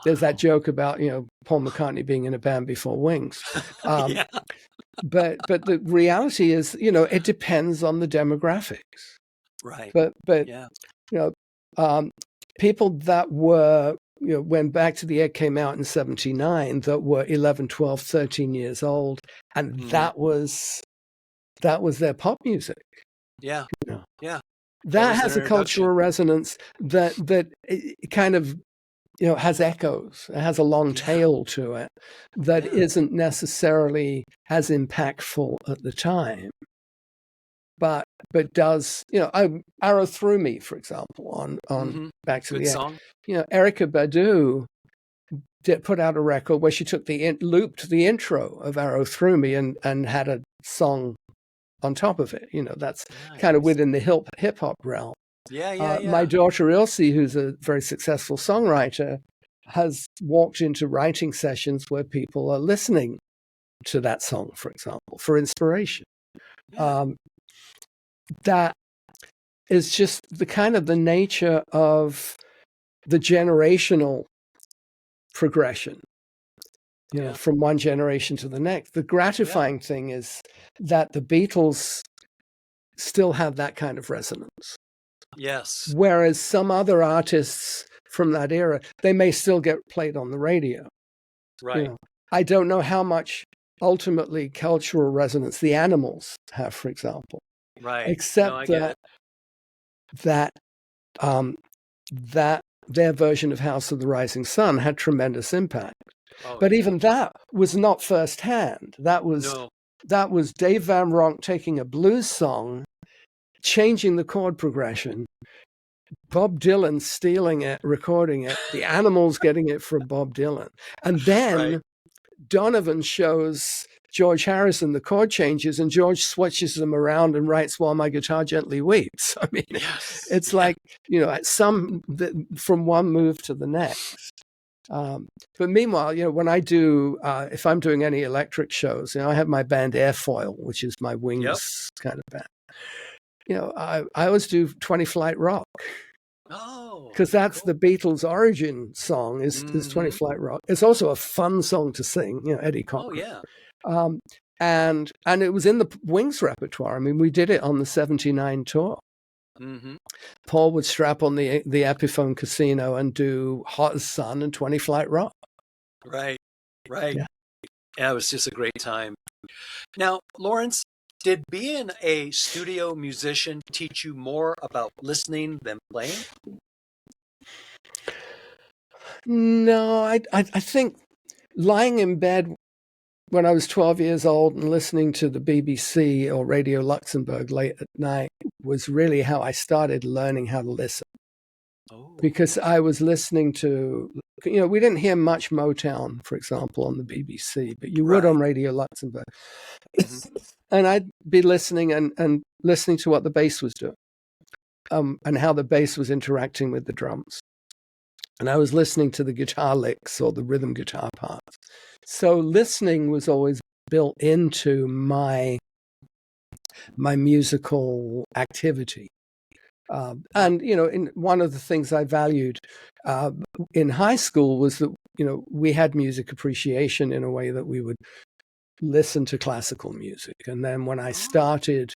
There's that joke about, Paul McCartnney being in a band before Wings. But the reality is, it depends on the demographics. Right. But people that were, when Back to the Egg came out in 79, that were 11, 12, 13 years old, and that was their pop music. Yeah. Yeah. That has a cultural resonance that it kind of, has echoes. It has a long tail to it that isn't necessarily as impactful at the time, but does, Arrow Through Me, for example, on Back to the Egg. Song. Erykah Badu put out a record where she took looped the intro of Arrow Through Me and had a song on top of it. That's kind of within the hip hop realm. My daughter Ilse, who's a very successful songwriter, has walked into writing sessions where people are listening to that song, for example, for inspiration. That is just the kind of the nature of the generational progression, from one generation to the next. The gratifying thing is that the Beatles still have that kind of resonance. Yes. Whereas some other artists from that era, they may still get played on the radio. Right. I don't know how much ultimately cultural resonance the Animals have, for example. Right. Except that their version of House of the Rising Sun had tremendous impact. But even that was not firsthand. That was Dave Van Ronk taking a blues song, changing the chord progression, Bob Dylan stealing it, recording it, the Animals getting it from Bob Dylan. And then Donovan shows George Harrison the chord changes, and George switches them around and writes While My Guitar Gently Weeps. I mean, it's like, from one move to the next. But meanwhile, when I do, if I'm doing any electric shows, I have my band Airfoil, which is my Wings kind of band. I always do 20 Flight Rock. Oh, because that's the Beatles' origin song is 20 Flight Rock. It's also a fun song to sing, Eddie Cochran. Oh, yeah. And it was in the Wings repertoire. I mean, we did it on the 79 tour. Mm-hmm. Paul would strap on the Epiphone Casino and do Hot as Sun and 20 Flight Rock. Right. Yeah, it was just a great time. Now, Laurence, did being a studio musician teach you more about listening than playing? No, I think lying in bed when I was 12 years old and listening to the BBC or Radio Luxembourg late at night was really how I started learning how to listen. Oh. Because I was listening to, we didn't hear much Motown, for example, on the BBC, but you would on Radio Luxembourg. Mm-hmm. And I'd be listening and listening to what the bass was doing, and how the bass was interacting with the drums. And I was listening to the guitar licks or the rhythm guitar parts. So listening was always built into my musical activity. And, in one of the things I valued in high school was that, we had music appreciation in a way that we would listen to classical music. And then when I started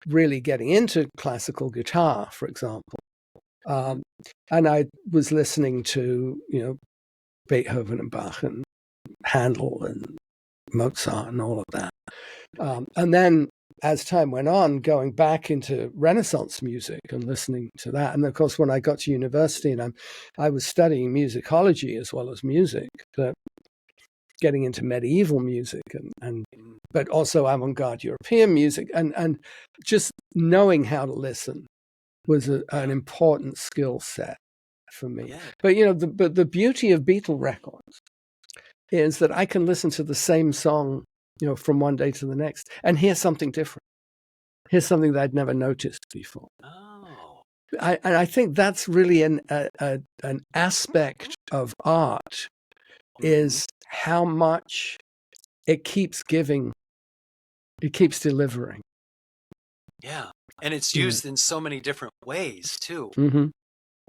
really getting into classical guitar, for example, And I was listening to, Beethoven and Bach and Handel and Mozart and all of that. And then as time went on, going back into Renaissance music and listening to that. And of course, when I got to university and I was studying musicology as well as music, but getting into medieval music but also avant-garde European music, and just knowing how to listen was an important skill set for me. Yeah. But the beauty of Beatle records is that I can listen to the same song, from one day to the next and hear something different. Here's something that I'd never noticed before. Oh. I think that's really an aspect of art, is how much it keeps giving, it keeps delivering. Yeah. And it's used in so many different ways too. Mm-hmm.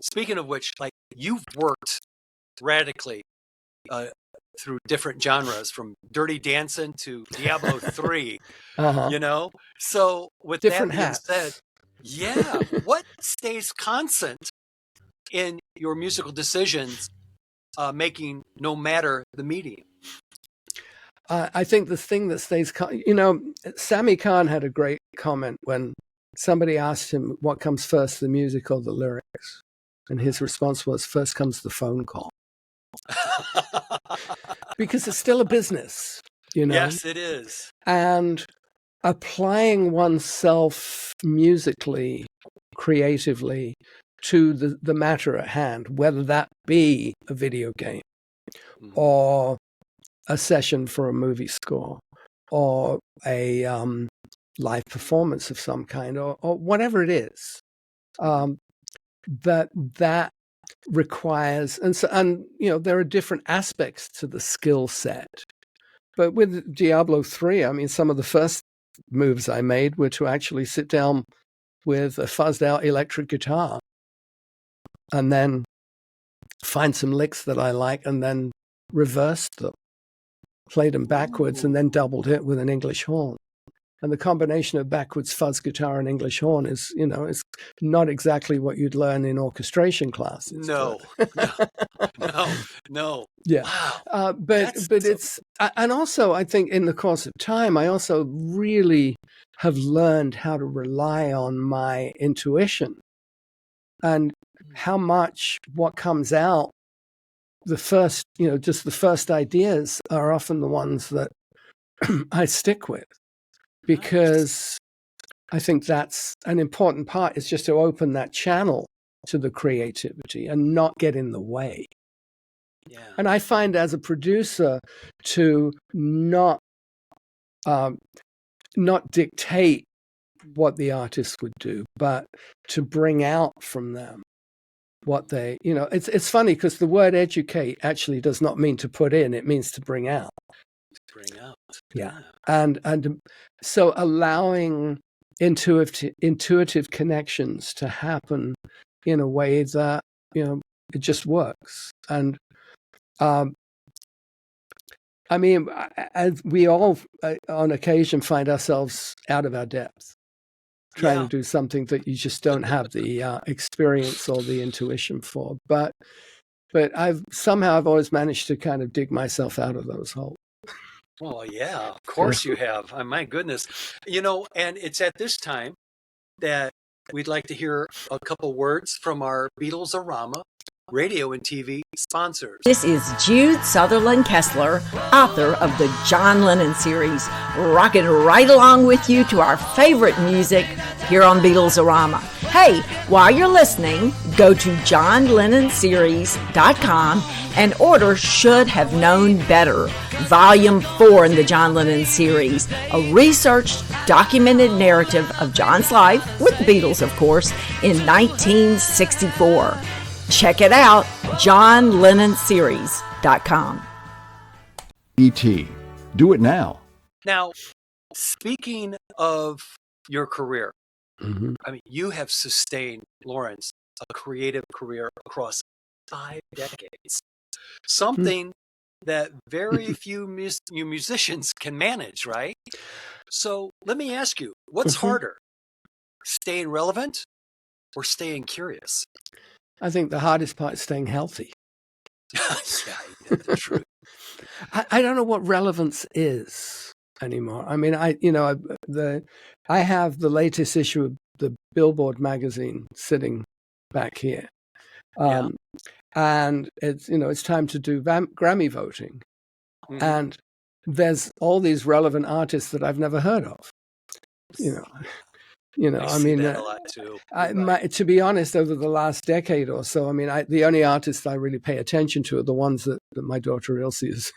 Speaking of which, like, you've worked radically through different genres, from Dirty Dancing to Diablo 3, So with Different that being hats. said, yeah, what stays constant in your musical decisions making, no matter the medium? I think the thing that stays, Sammy Khan had a great comment when somebody asked him what comes first, the music or the lyrics. And his response was, first comes the phone call. Because it's still a business, Yes, it is. And applying oneself musically, creatively, to the matter at hand, whether that be a video game or a session for a movie score or a live performance of some kind, or whatever it is, that requires, and there are different aspects to the skill set. But with Diablo 3, I mean, some of the first moves I made were to actually sit down with a fuzzed out electric guitar and then find some licks that I like and then reversed them, played them backwards, and then doubled it with an English horn. And the combination of backwards fuzz guitar and English horn is, it's not exactly what you'd learn in orchestration classes. No. Yeah. Wow. But it's, and also I think in the course of time, I also really have learned how to rely on my intuition and how much what comes out, the first, just the first ideas are often the ones that I stick with. Because I think that's an important part, is just to open that channel to the creativity and not get in the way. Yeah. And I find as a producer to not dictate what the artist would do, but to bring out from them what they, it's funny because the word educate actually does not mean to put in, it means to bring out. Bring out. Yeah. And so allowing intuitive connections to happen in a way that, it just works. And I mean, as we all on occasion find ourselves out of our depth, trying to do something that you just don't have the experience or the intuition for. But I've always managed to kind of dig myself out of those holes. Well, yeah, of course you have. My goodness. And it's at this time that we'd like to hear a couple words from our Beatles-A-Rama radio and TV sponsors. This is Jude Sutherland Kessler, author of the John Lennon series, rocking right along with you to our favorite music here on Beatles-A-Rama. Hey, while you're listening, go to johnlennonseries.com and order Should Have Known Better, Volume 4 in the John Lennon series, a researched, documented narrative of John's life, with the Beatles, of course, in 1964. Check it out, johnlennonseries.com. E.T. Do it now. Now, speaking of your career, Mm-hmm. I mean, you have sustained, Laurence, a creative career across 5 decades. Something that very few musicians can manage, right? So let me ask you, what's harder, staying relevant or staying curious? I think the hardest part is staying healthy. Yeah, that's true. I don't know what relevance is anymore. I mean, I have the latest issue of the Billboard magazine sitting back here, Yeah. and it's time to do Grammy voting, Mhm. and there's all these relevant artists that I've never heard of. I I see mean, that a lot too. You're right. to be honest, over the last decade or so, I mean, the only artists I really pay attention to are the ones that my daughter Elsie has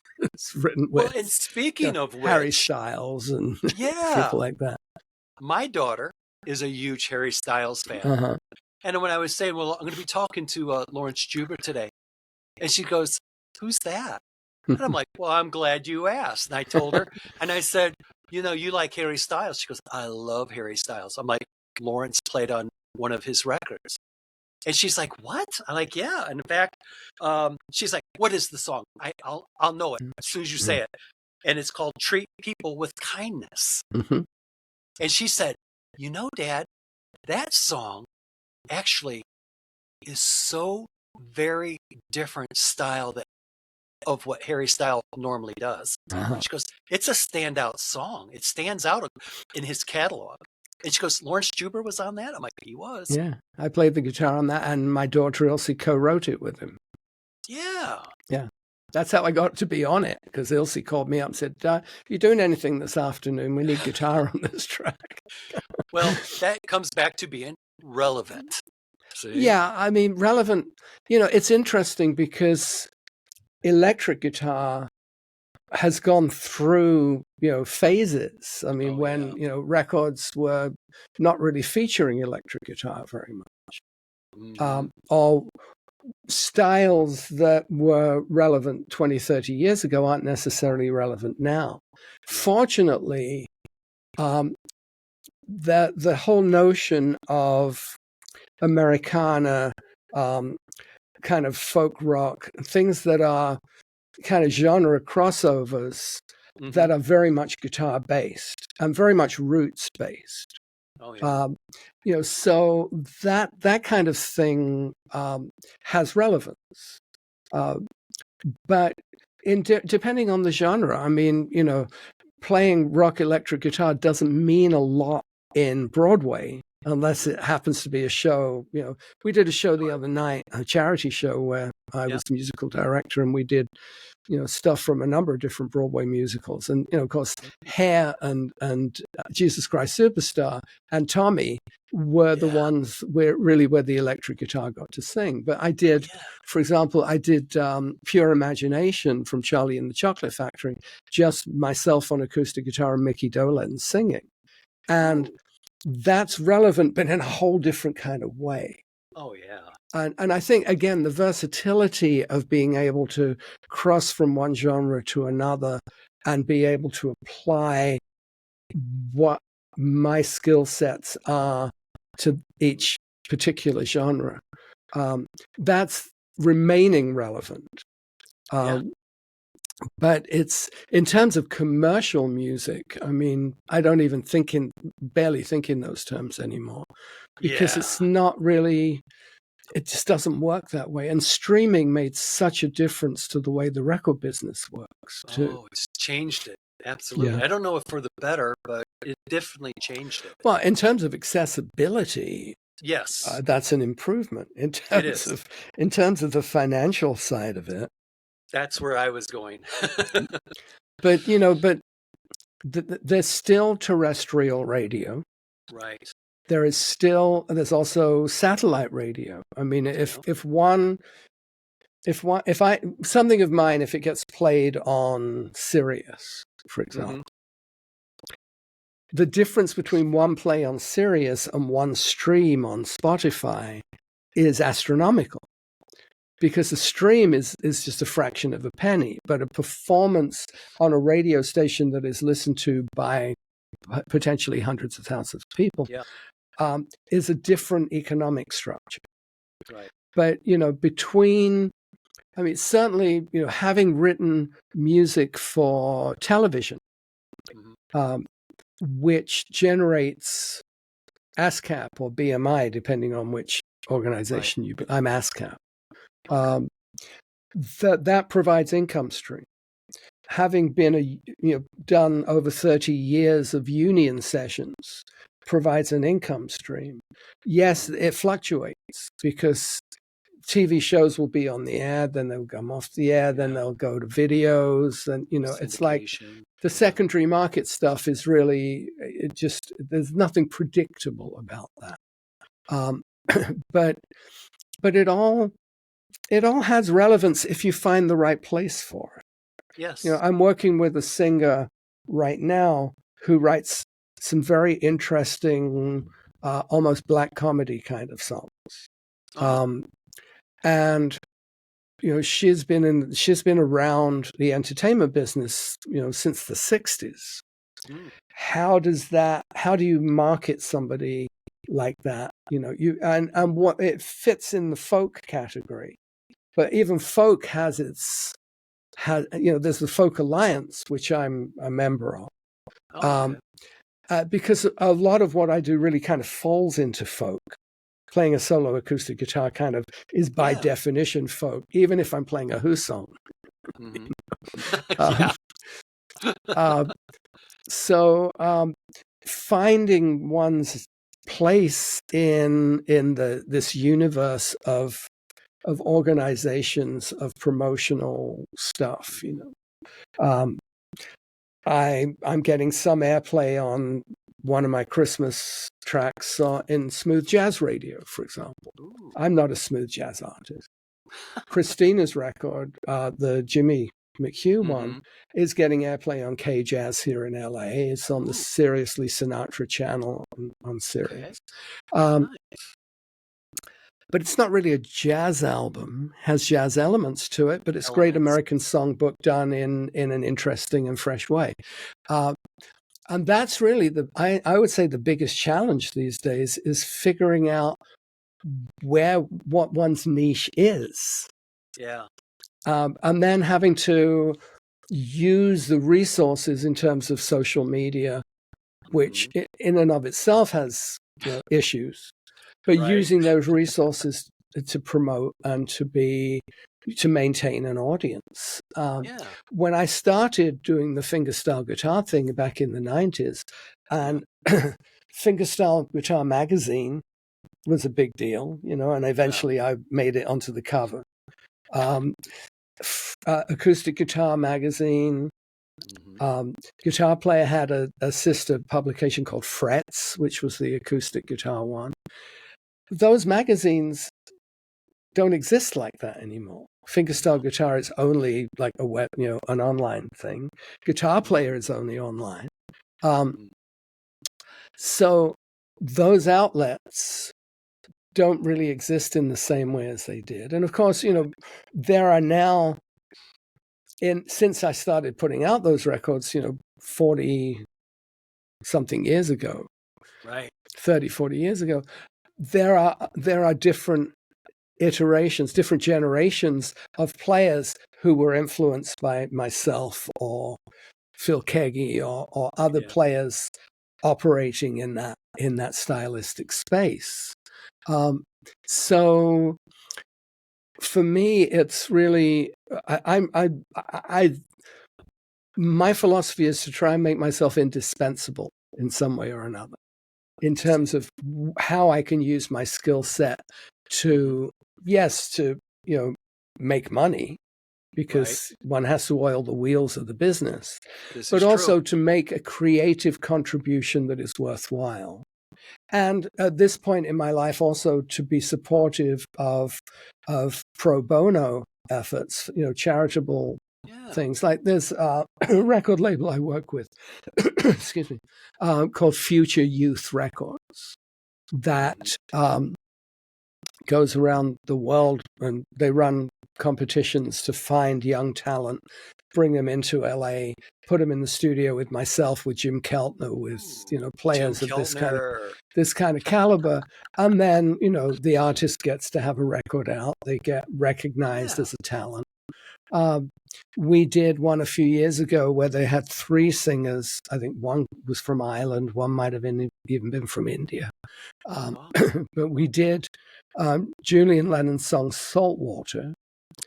written with. Well, and speaking of Harry which, Styles and yeah, people like that. my daughter is a huge Harry Styles fan. Uh-huh. And when I was saying, well, I'm going to be talking to Laurence Juber today, and she goes, who's that? And I'm like, well, I'm glad you asked. And I told her, and I said, you like Harry Styles? She goes, I love Harry Styles. I'm like, Lawrence played on one of his records. And she's like, what? I'm like, yeah. And in fact, she's like, what is the song? I'll know it as soon as you say it. And it's called Treat People with Kindness. Mm-hmm. And she said, Dad, that song actually is so very different style of what Harry Styles normally does. Uh-huh. She goes, it's a standout song. It stands out in his catalog. And she goes, Laurence Juber was on that? I'm like, he was. Yeah, I played the guitar on that, and my daughter Elsie co-wrote it with him. Yeah. Yeah. That's how I got to be on it, because Elsie called me up and said, you doing anything this afternoon? We need guitar on this track. Well, that comes back to being relevant. See? Yeah, I mean, relevant. It's interesting because electric guitar has gone through, phases. I mean, records were not really featuring electric guitar very much. Or styles that were relevant 20, 30 years ago aren't necessarily relevant now. Fortunately, the whole notion of Americana, kind of folk rock, things that are kind of genre crossovers that are very much guitar based and very much roots based. Oh, yeah. So that kind of thing has relevance. But depending on the genre, I mean, playing rock electric guitar doesn't mean a lot in Broadway unless it happens to be a show. We did a show the other night, a charity show where I was the musical director, and we did stuff from a number of different Broadway musicals. And, of course, Hair and Jesus Christ Superstar and Tommy were the ones where the electric guitar got to sing. But I did, for example, Pure Imagination from Charlie and the Chocolate Factory, just myself on acoustic guitar and Mickey Dolenz singing. And that's relevant, but in a whole different kind of way. Oh, yeah. And I think, again, the versatility of being able to cross from one genre to another and be able to apply what my skill sets are to each particular genre, that's remaining relevant. But it's, in terms of commercial music, I mean, I don't even barely think in those terms anymore, because it's not really... It just doesn't work that way. And streaming made such a difference to the way the record business works, too. Oh, it's changed it. Absolutely. Yeah. I don't know if for the better, but it definitely changed it. Well, in terms of accessibility, yes, that's an improvement. In terms of the financial side of it. That's where I was going. But, there's still terrestrial radio. Right. There's also satellite radio. I mean, if something of mine, if it gets played on Sirius, for example, the difference between one play on Sirius and one stream on Spotify is astronomical, because the stream is just a fraction of a penny, but a performance on a radio station that is listened to by potentially hundreds of thousands of people is a different economic structure. Right. But, certainly, having written music for television, which generates ASCAP or BMI, depending on which organization I'm ASCAP. That provides income stream. Having been done over 30 years of union sessions provides an income stream. Yes, it fluctuates because TV shows will be on the air, then they'll come off the air, then they'll go to videos, and it's like the secondary market stuff is really there's nothing predictable about that. But it all has relevance if you find the right place for it. Yes. I'm working with a singer right now who writes some very interesting, almost black comedy kind of songs. And she's been around the entertainment business, since the 60s. How do you market somebody like that? And what it fits in the folk category. But even folk there's the Folk Alliance, which I'm a member of. Because a lot of what I do really kind of falls into folk. Playing a solo acoustic guitar kind of is by definition folk, even if I'm playing a Who song. So finding one's place in this universe of organizations, of promotional stuff, I'm getting some airplay on one of my Christmas tracks in smooth jazz radio, for example. Ooh. I'm not a smooth jazz artist. Christina's record, the Jimmy McHugh one, is getting airplay on K-Jazz here in LA. It's on the Seriously Sinatra channel on Sirius. Nice. But it's not really a jazz album. It has jazz elements to it, but it's great American songbook done in an interesting and fresh way. And that's really I would say the biggest challenge these days is figuring out what one's niche is. Yeah. And then having to use the resources in terms of social media, which in and of itself has issues, but using those resources to promote and to maintain an audience. When I started doing the fingerstyle guitar thing back in the 90s, and Fingerstyle Guitar Magazine was a big deal, and eventually I made it onto the cover. Acoustic Guitar Magazine. Guitar Player had a sister publication called Frets, which was the acoustic guitar one. Those magazines don't exist like that anymore. Fingerstyle guitar is only like a web, an online thing. Guitar Player is only online. So those outlets don't really exist in the same way as they did. And of course, there are now, since I started putting out those records, 40 something years ago, 30, 40 years ago, there are different iterations, different generations of players who were influenced by myself or Phil Keggy or other players operating in that stylistic space. So for me, it's really my philosophy is to try and make myself indispensable in some way or another, in terms of how I can use my skill set to make money, because one has to oil the wheels of the business, but also to make a creative contribution that is worthwhile. And at this point in my life, also to be supportive of pro bono efforts, charitable things. Like there's a record label I work with, excuse me, called Future Youth Records, that goes around the world, and they run competitions to find young talent, bring them into LA, put them in the studio with myself, with Jim Keltner, with players of this kind of caliber, and then the artist gets to have a record out. They get recognized as a talent. We did one a few years ago where they had 3 singers. I think one was from Ireland, one might have even been from India. Wow. But we did Julian Lennon's song Saltwater.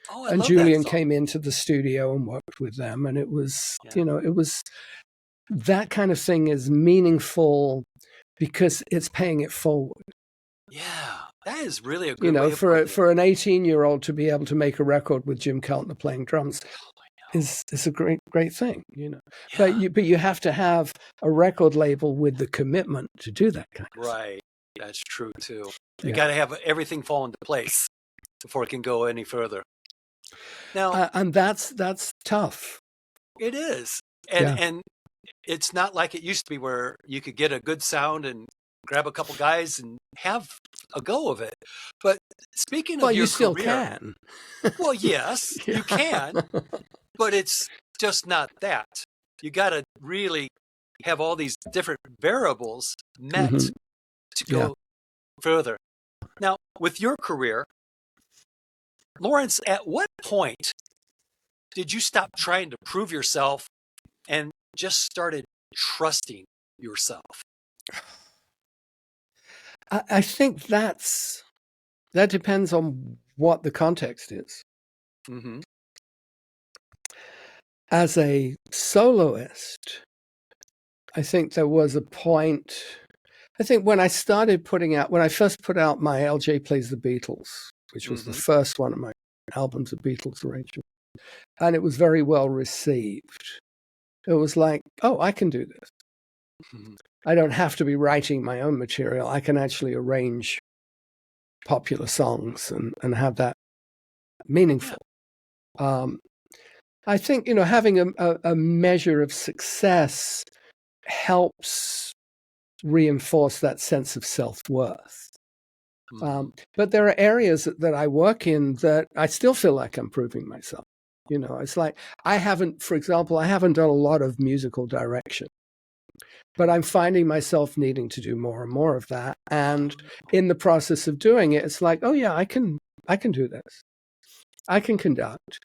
Oh, I And love Julian that song. came into the studio and worked with them. And it was, Yeah. it was that kind of thing is meaningful because it's paying it forward. Yeah, that is really a good way of putting it. For an 18-year-old to be able to make a record with Jim Keltner playing drums is a great thing, Yeah. But you have to have a record label with the commitment to do that kind of thing. Right. That's true too. You Yeah. got to have everything fall into place before it can go any further. Now, And that's tough. it is. Yeah. And it's not like it used to be where you could get a good sound and grab a couple guys and have a go of it. But speaking of Well, your you still career, can. well, yes, Yeah. you can, but it's just not that. You got to really have all these different variables met Mhm. to go further. Now, with your career, Laurence, at what point did you stop trying to prove yourself and just started trusting yourself? I think that depends on what the context is. Mm-hmm. As a soloist, I think there was a point. I think when I first put out my LJ Plays the Beatles, which was the first one of my albums of Beatles arrangement, and it was very well received. It was like, oh, I can do this. Mm-hmm. I don't have to be writing my own material. I can actually arrange popular songs and have that meaningful. I think, having a measure of success helps reinforce that sense of self-worth. But there are areas that I work in that I still feel like I'm proving myself. It's like for example, I haven't done a lot of musical direction, but I'm finding myself needing to do more and more of that. And in the process of doing it, it's like, oh yeah, I can do this. I can conduct.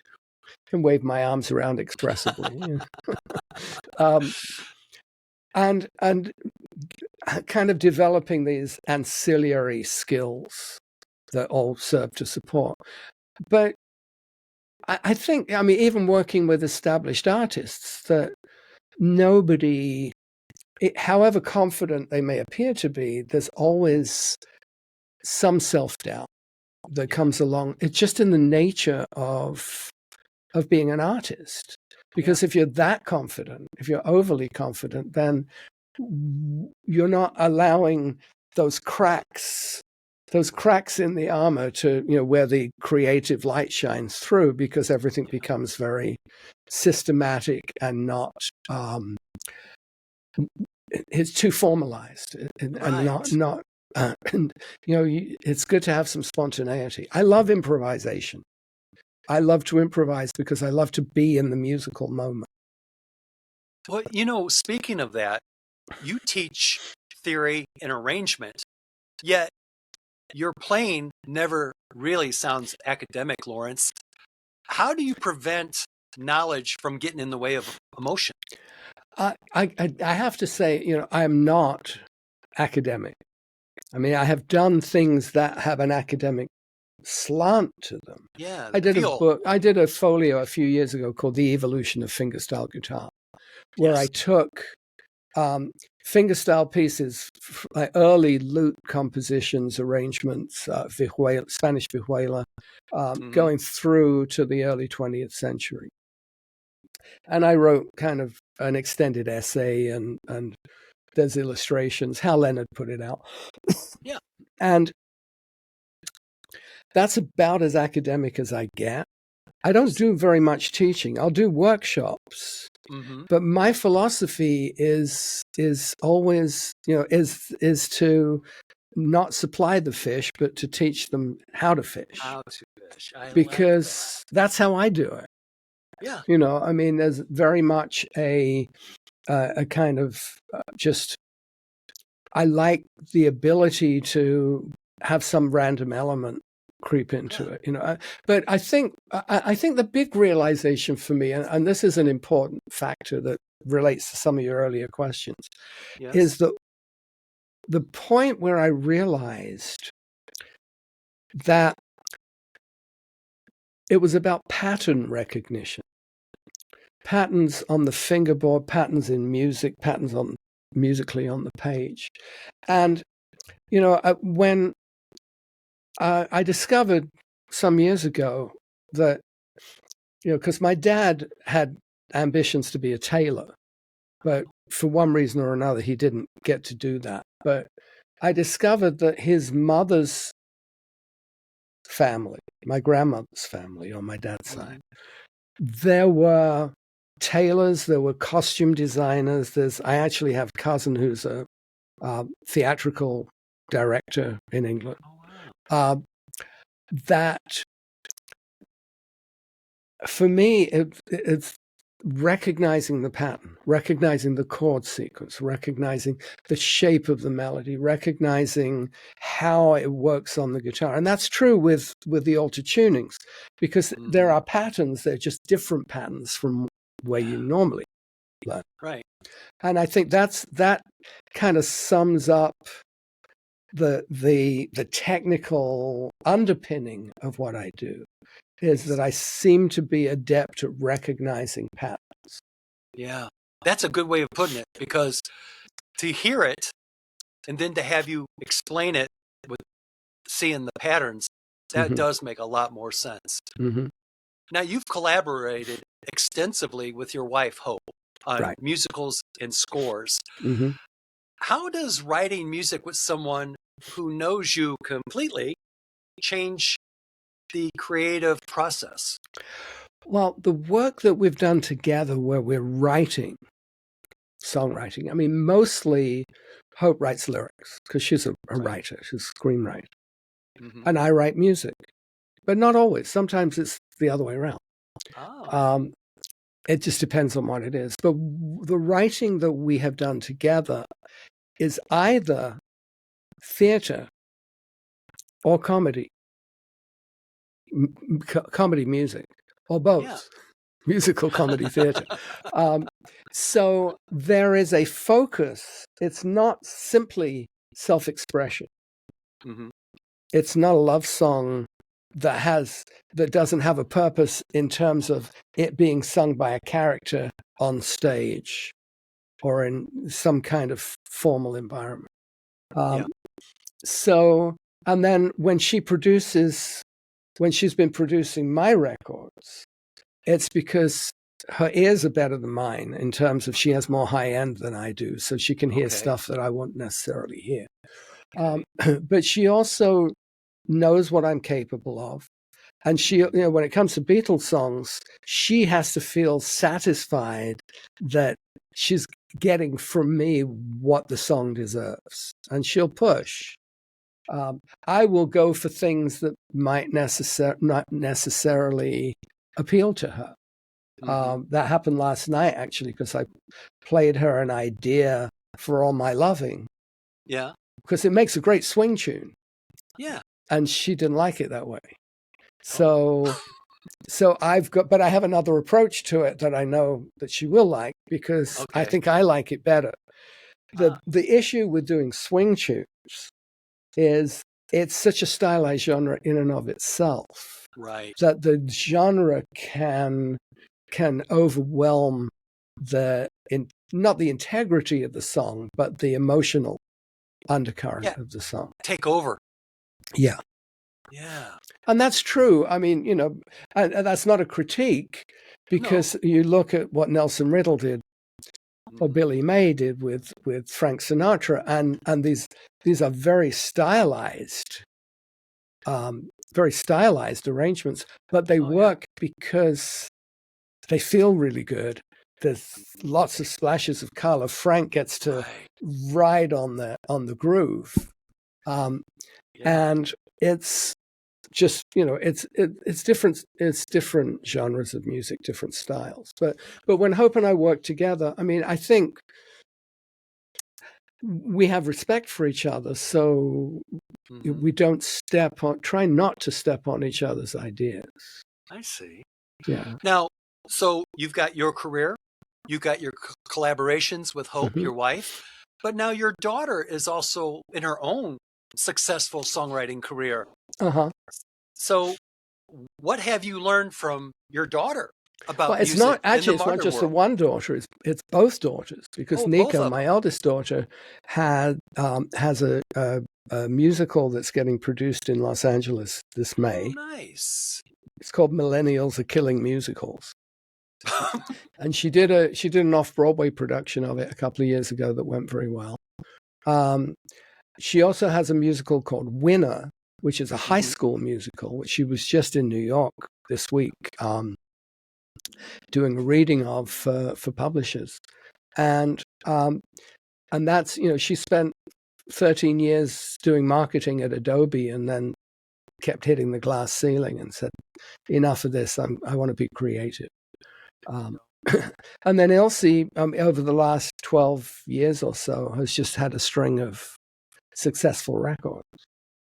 Can wave my arms around expressively. And kind of developing these ancillary skills that all serve to support. But I think, even working with established artists, that nobody, however confident they may appear to be, there's always some self-doubt that comes along. It's just in the nature of being an artist. Because if you're that confident, if you're overly confident, then you're not allowing those cracks in the armor to, where the creative light shines through, because everything becomes very systematic and not, it's too formalized and not, it's good to have some spontaneity. I love improvisation. I love to improvise because I love to be in the musical moment. Well, speaking of that, you teach theory and arrangement, yet your playing never really sounds academic, Laurence. How do you prevent knowledge from getting in the way of emotion? I have to say, I am not academic. I have done things that have an academic slant to them. Yeah, I did a folio a few years ago called The Evolution of Fingerstyle Guitar, where I took fingerstyle pieces, like early lute compositions, arrangements, Spanish vihuela, going through to the early 20th century. And I wrote kind of an extended essay, and there's illustrations. Hal Leonard put it out. Yeah. And that's about as academic as I get. I don't do very much teaching. I'll do workshops, but my philosophy is always, is to not supply the fish, but to teach them how to fish. How to fish. Because that's how I do it. Yeah. There's very much a kind of just, I like the ability to have some random element creep into it, but I think the big realization for me, and this is an important factor that relates to some of your earlier questions, is that the point where I realized that it was about pattern recognition. Patterns on the fingerboard, patterns in music, patterns on musically on the page. And, when I discovered some years ago that, because my dad had ambitions to be a tailor, but for one reason or another, he didn't get to do that. But I discovered that his mother's family, my grandmother's family on my dad's side, there were tailors, there were costume designers. I actually have a cousin who's a theatrical director in England. That for me, it's recognizing the pattern, recognizing the chord sequence, recognizing the shape of the melody, recognizing how it works on the guitar. And that's true with the alter tunings, because there are patterns, they're just different patterns from where you normally learn. Right. And I think that kind of sums up the technical underpinning of what I do, is that I seem to be adept at recognizing patterns. Yeah, that's a good way of putting it, because to hear it and then to have you explain it with seeing the patterns, that does make a lot more sense. Now, you've collaborated extensively with your wife, Hope, on musicals and scores. How does writing music with someone who knows you completely change the creative process? Well, the work that we've done together where we're writing, songwriting, I mean, mostly Hope writes lyrics because she's a writer, she's a screenwriter. And I write music, but not always. Sometimes it's the other way around. It just depends on what it is. But the writing that we have done together is either theater or comedy. Comedy music, or both, musical comedy theater. So there is a focus. It's not simply self-expression. It's not a love song that doesn't have a purpose in terms of it being sung by a character on stage or in some kind of formal environment. So, and then when she's been producing my records, it's because her ears are better than mine in terms of she has more high end than I do. So she can hear stuff that I won't necessarily hear. But she also knows what I'm capable of. And she, when it comes to Beatles songs, she has to feel satisfied that she's getting from me what the song deserves. And she'll push. I will go for things that might not necessarily appeal to her. That happened last night, actually, because I played her an idea for All My Loving. Yeah. Because it makes a great swing tune. Yeah. And she didn't like it that way. So but I have another approach to it that I know that she will like, because I think I like it better. The issue with doing swing tunes is it's such a stylized genre in and of itself, right, that the genre can overwhelm not the integrity of the song, but the emotional undercurrent of the song. Take over. Yeah. And that's true. I mean, and that's not a critique, because you look at what Nelson Riddle did or Billy May did with Frank Sinatra, and these are very stylized arrangements, but they work because they feel really good. There's lots of splashes of color. Frank gets to ride on the groove, and it's just it's different. It's different genres of music, different styles. But when Hope and I work together, I mean, I think we have respect for each other, so we don't try not to step on each other's ideas. I see. Yeah. Now, so you've got your career, you've got your collaborations with Hope, your wife. But now your daughter is also in her own successful songwriting career. Uh-huh. So what have you learned from your daughter about Well, it's music not actually. in the It's not modern just the world? one daughter. It's both daughters because Oh, both Nico, of my them. eldest daughter, has a musical that's getting produced in Los Angeles this May. Oh, nice. It's called Millennials Are Killing Musicals, and she did an off-Broadway production of it a couple of years ago that went very well. She also has a musical called Winner, which is a high school musical, which she was just in New York this week doing a reading of for publishers. And that's, she spent 13 years doing marketing at Adobe and then kept hitting the glass ceiling and said, enough of this, I want to be creative. And then Elsie, over the last 12 years or so, has just had a string of successful records,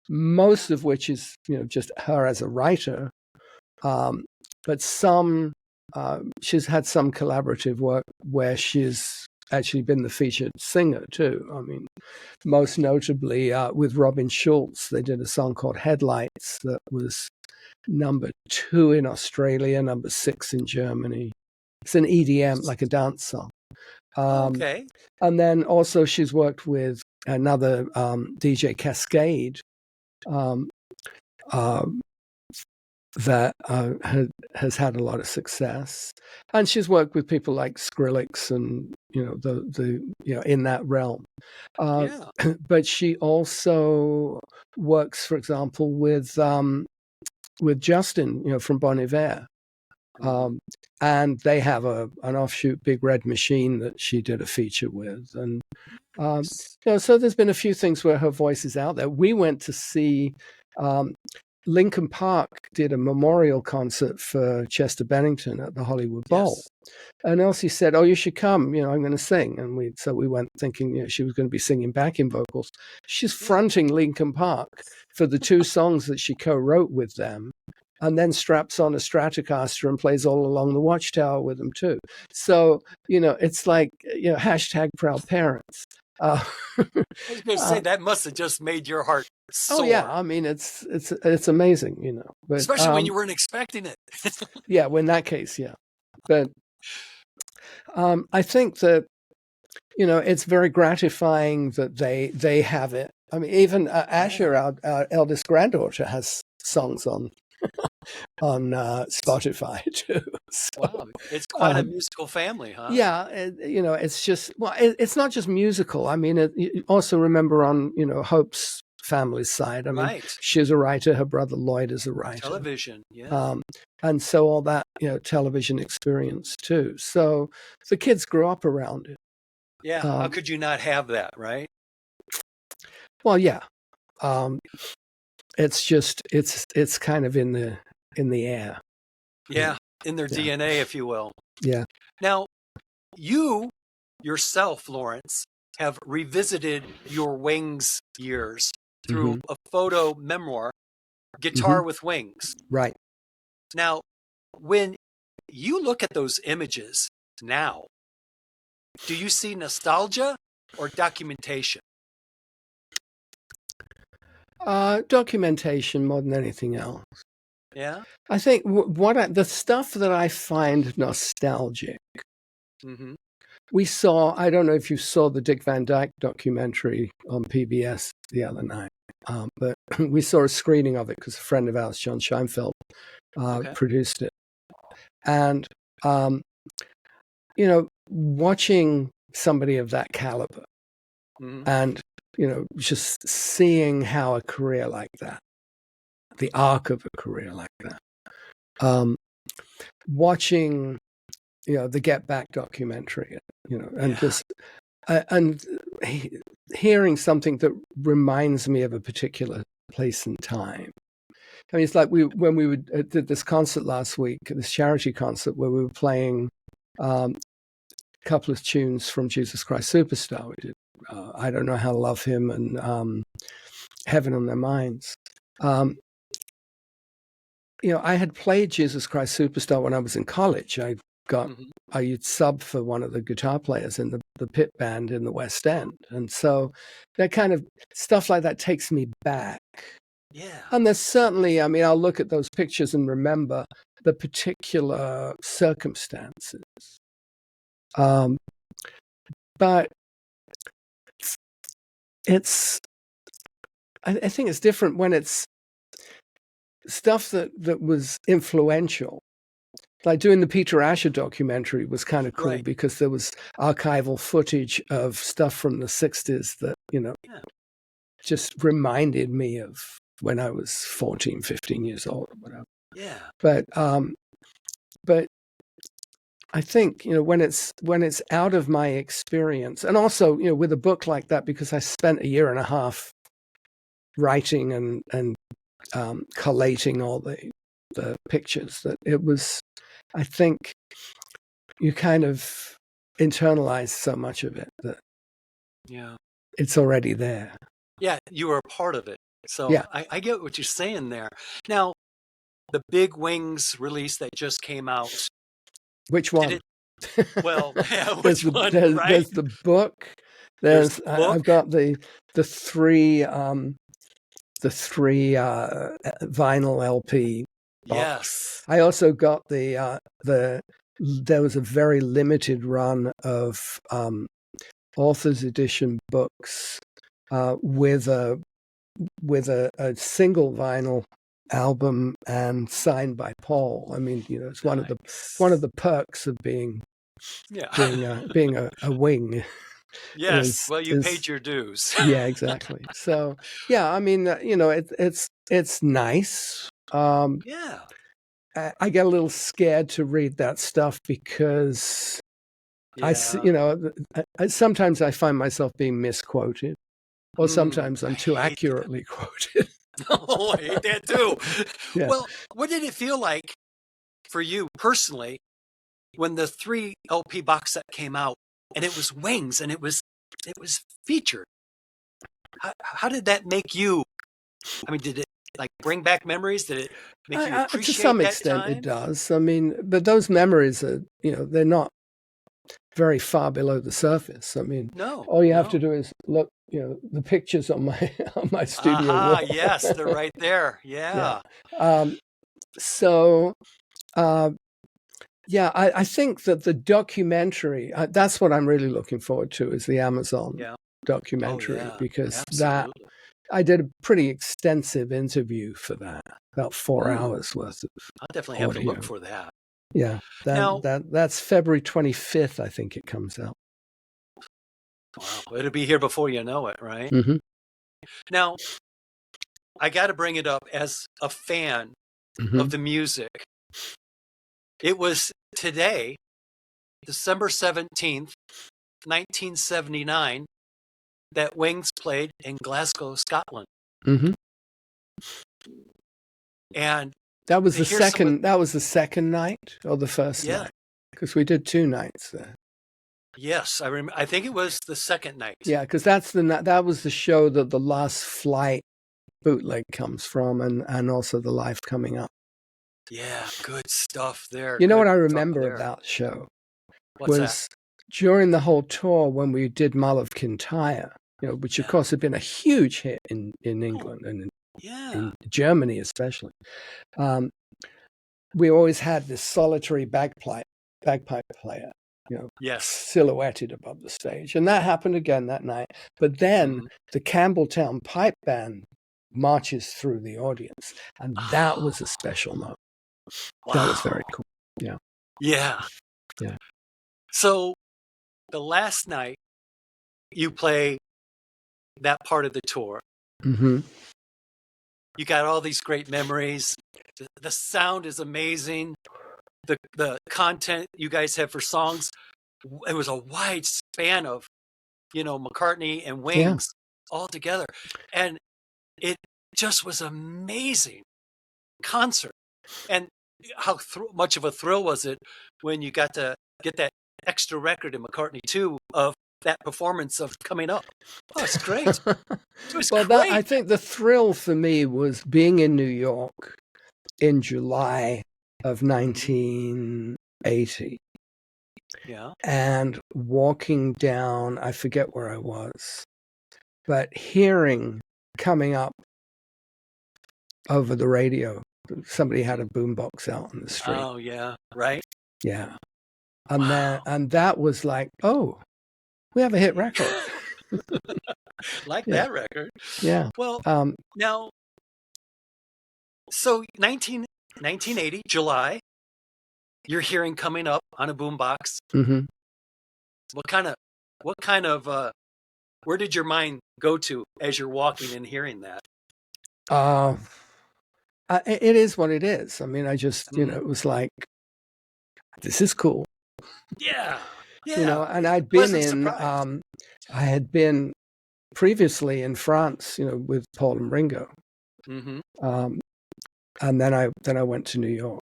most of which is, just her as a writer. But she's had some collaborative work where she's actually been the featured singer too. I mean, most notably with Robin Schulz, they did a song called Headlights that was number 2 in Australia, number 6 in Germany. It's an EDM, like a dance song. Okay. And then also she's worked with another DJ Cascade that has had a lot of success, and she's worked with people like Skrillex and in that realm. But she also works, for example, with Justin, from Bon Iver. And they have an offshoot, Big Red Machine, that she did a feature with. And, so there's been a few things where her voice is out there. We went to see Lincoln Park did a memorial concert for Chester Bennington at the Hollywood Bowl. Yes. And Elsie said, "Oh, you should come, I'm going to sing." And we went thinking she was going to be singing backing vocals. She's fronting Lincoln Park for the 2 songs that she co-wrote with them, and then straps on a Stratocaster and plays All Along the Watchtower with them too. So, it's like, hashtag proud parents. I was going to say, that must have just made your heart soar. Oh yeah, I mean, it's amazing, but, especially when you weren't expecting it. Yeah, well, in that case, yeah. But I think that it's very gratifying that they have it. I mean, even Asher, our eldest granddaughter, has songs on Spotify too. So, wow, it's quite a musical family, huh? Yeah, it's just, well, it's not just musical. I mean, you also remember on Hope's family's side. I mean, right. She's a writer. Her brother Lloyd is a writer. Television, yeah. And so all that television experience too. So the kids grew up around it. Yeah. How could you not have that, right? Well, yeah. It's just it's kind of in the air. Yeah, in their DNA, if you will. Yeah. Now, you yourself, Laurence, have revisited your Wings years through a photo memoir, Guitar with Wings. Right. Now, when you look at those images now, do you see nostalgia or documentation? Documentation more than anything else. Yeah. I think the stuff that I find nostalgic. Mm-hmm. We saw, I don't know if you saw the Dick Van Dyke documentary on PBS the other night, but we saw a screening of it because a friend of ours, John Scheinfeld, produced it. And, watching somebody of that caliber and, just seeing how a career like that, the arc of a career like that, watching, the Get Back documentary, and just, and hearing something that reminds me of a particular place and time. I mean, it's like when we did this concert last week, this charity concert where we were playing a couple of tunes from Jesus Christ Superstar. We did I Don't Know How to Love Him and Heaven on Their Minds. I had played Jesus Christ Superstar when I was in college. I got Mhm. I used sub for one of the guitar players in the pit band in the West End. And so that kind of stuff like that takes me back. Yeah. And there's certainly, I mean, I'll look at those pictures and remember the particular circumstances. But I think it's different when it's stuff that was influential. Like doing the Peter Asher documentary was kind of cool Right. because there was archival footage of stuff from the 60s that, Yeah. just reminded me of when I was 14, 15 years old or whatever. Yeah. But I think, when it's out of my experience, and also, with a book like that, because I spent a year and a half writing and collating all the pictures, that it was, I think you kind of internalize so much of it that Yeah. it's already there. Yeah. You were a part of it. So Yeah. I get what you're saying there. Now, the Big Wings release that just came out. Which one? Did well, yeah, there's which one, there's right? the book. There's the book. I've got the three vinyl LP box. Yes. I also got there was a very limited run of author's edition books with a single vinyl album and signed by Paul. I mean, it's one of the perks of being a wing. Yes. Well, you paid your dues. Yeah, exactly. So, yeah, I mean, it's nice. Yeah. I get a little scared to read that stuff because sometimes I find myself being misquoted, or sometimes I'm too accurately quoted. Oh, I hate that too. Yeah. Well, what did it feel like for you personally when the 3 LP box set came out and it was Wings and it was featured? How did that make you? I mean, did it bring back memories? Did it make you appreciate to some that extent time? it does. I mean, but those memories are, they're not very far below the surface. I mean, all you have to do is look, the pictures on my studio wall. Yes, they're right there. Yeah. I think that the documentary, that's what I'm really looking forward to, is the Amazon documentary, because absolutely. I did a pretty extensive interview for that, about 4 hours worth of I'll definitely have to look for that. Yeah, that's February 25th, I think it comes out. Wow, it'll be here before you know it, right? Mm-hmm. Now, I got to bring it up as a fan of the music. It was today, December 17th, 1979, that Wings played in Glasgow, Scotland. Mm-hmm. And that was the second. That was the second night or the first night, because we did 2 nights there. Yes, I remember. I think it was the second night. Yeah, because that was the show that the Last Flight bootleg comes from, and also the Life Coming Up. Yeah, good stuff there. You know what I remember of that show? What's that? During the whole tour when we did Mull of Kintyre, which of course had been a huge hit in England and in Germany especially. We always had this solitary bagpipe player, silhouetted above the stage. And that happened again that night. But then the Campbelltown Pipe Band marches through the audience. And that was a special moment. Wow. That was very cool. Yeah. Yeah. Yeah. So the last night you play that part of the tour. Mm-hmm. You got all these great memories. The sound is amazing. The content you guys have for songs, it was a wide span of, McCartney and Wings all together. And it just was amazing concert. And how much of a thrill was it when you got to get that extra record in McCartney 2 of that performance of Coming Up? Oh, it's great. It was great. I think the thrill for me was being in New York in July of 1980 Yeah. and walking down, I forget where I was, but hearing coming up over the radio, somebody had a boombox out on the street. Oh, yeah. Right. Yeah. And Wow. that was like, oh, we have a hit record. Like Yeah. that record. Yeah. Well, now, so 1980, July, you're hearing coming up on a boombox. Mm-hmm. What kind of, where did your mind go to as you're walking and hearing that? It is what it is. I mean, I just, it was like, this is cool. Yeah. Yeah. You know, and I'd been Pleasant in, surprise. I had been previously in France, with Paul and Ringo. Mm-hmm. And then I went to New York.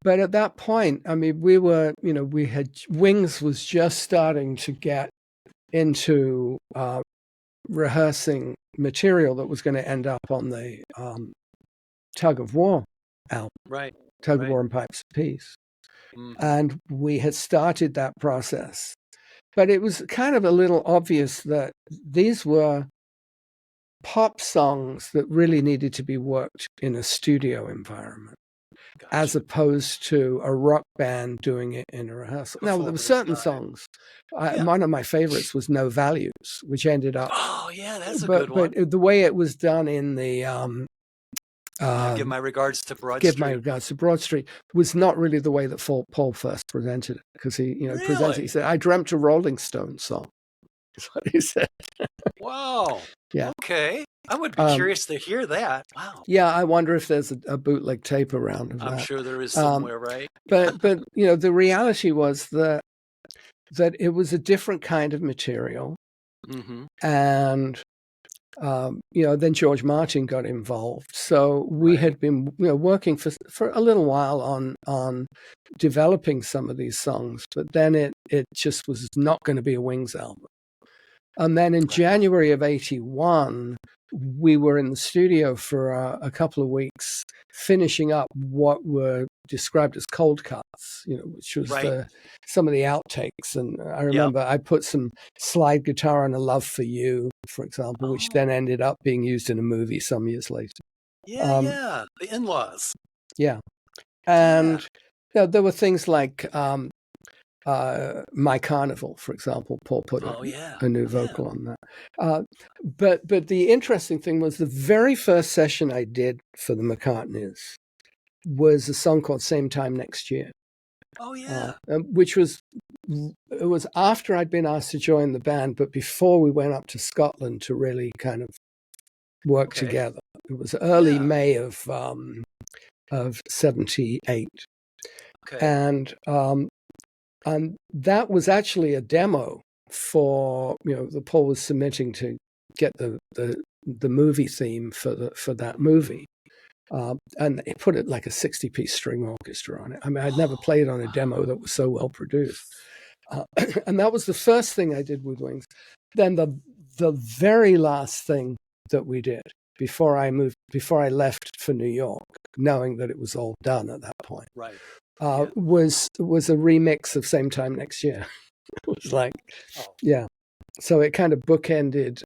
But at that point, I mean, we had Wings was just starting to get into rehearsing material that was going to end up on the Tug of War album, Right. Tug of War and Pipes of Peace. Mm-hmm. And we had started that process. But it was kind of a little obvious that these were pop songs that really needed to be worked in a studio environment, Gotcha. as opposed to a rock band doing it in a rehearsal. Now, there were certain songs. One of my favorites was No Values, which ended up. Oh, yeah, that's a good one. But the way it was done in the Give my regards to Broad Give Street. My Regards to Broad Street was not really the way that Paul first presented it, because he presented. He said, "I dreamt a Rolling Stones song." That's what he said. Wow. Yeah. Okay. I would be curious to hear that. Wow. Yeah, I wonder if there's a bootleg tape around of that. I'm sure there is somewhere, right? But the reality was that it was a different kind of material, Mm-hmm. and then George Martin got involved. So we had been working for a little while on developing some of these songs, but then it just was not going to be a Wings album. And then in January of '81, we were in the studio for a couple of weeks, finishing up what were described as cold cuts, which was some of the outtakes. And I remember I put some slide guitar on A Love for You, for example, which then ended up being used in a movie some years later. Yeah, The In-Laws. Yeah. And there were things like My Carnival, for example. Paul put a new vocal on that. But the interesting thing was the very first session I did for the McCartneys was a song called Same Time Next Year. Oh, yeah. Which was after I'd been asked to join the band, but before we went up to Scotland to really kind of work together. It was early May of '78. Okay. And that was actually a demo for that Paul was submitting to get the movie theme for that movie, and he put it like a 60-piece string orchestra on it. I mean, I'd never played on a demo that was so well produced, and that was the first thing I did with Wings. Then the very last thing that we did before I left for New York, knowing that it was all done at that point. Right. Was a remix of Same Time Next Year. It was like, so it kind of bookended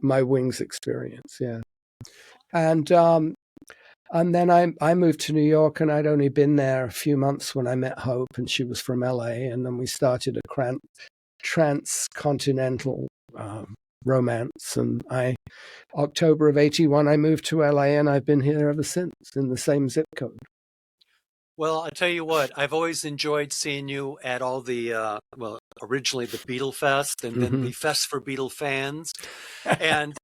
my Wings experience. Yeah, and then I moved to New York, and I'd only been there a few months when I met Hope, and she was from LA, and then we started a transcontinental romance. And October of '81, I moved to LA, and I've been here ever since in the same zip code. Well, I tell you what, I've always enjoyed seeing you at all the, originally the Beatle Fest and then the Fest for Beatle fans. And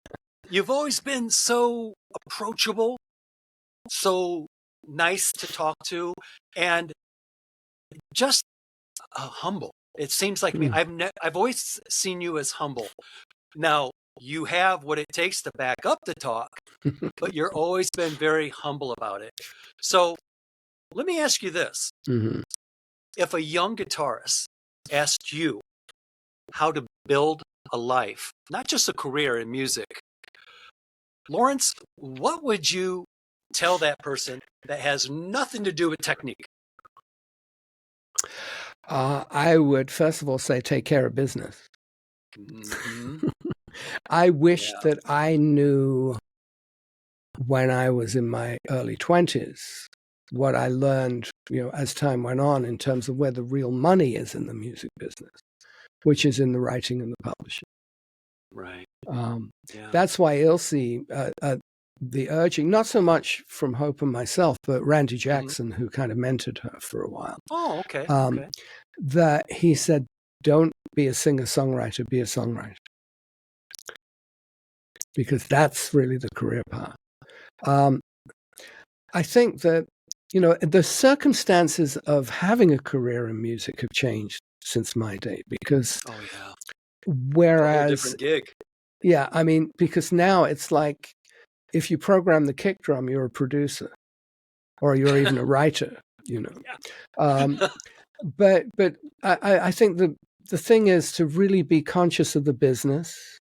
you've always been so approachable, so nice to talk to, and just humble. It seems like me. I've always seen you as humble. Now, you have what it takes to back up the talk, but you're always been very humble about it. So, let me ask you this. Mm-hmm. If a young guitarist asked you how to build a life, not just a career in music, Laurence, what would you tell that person that has nothing to do with technique? I would, first of all, say take care of business. Mm-hmm. I wish that I knew when I was in my early 20s what I learned, as time went on in terms of where the real money is in the music business, which is in the writing and the publishing. Right. That's why Ilse, the urging, not so much from Hope and myself, but Randy Jackson, who kind of mentored her for a while. Oh, okay. That he said, don't be a singer-songwriter, be a songwriter. Because that's really the career path. I think that, the circumstances of having a career in music have changed since my day, because whereas, different gig. Yeah, I mean, because now it's like, if you program the kick drum, you're a producer, or you're even a writer, But I think the thing is to really be conscious of the business.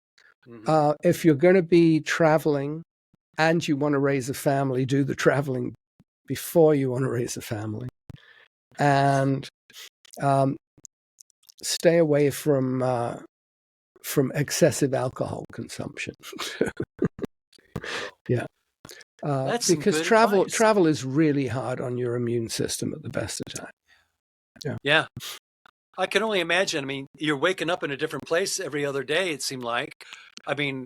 If you're going to be traveling and you want to raise a family, do the traveling before you want to raise a family, and stay away from excessive alcohol consumption. Yeah. Because travel is really hard on your immune system at the best of times. Yeah. I can only imagine. I mean, you're waking up in a different place every other day, it seemed like. I mean,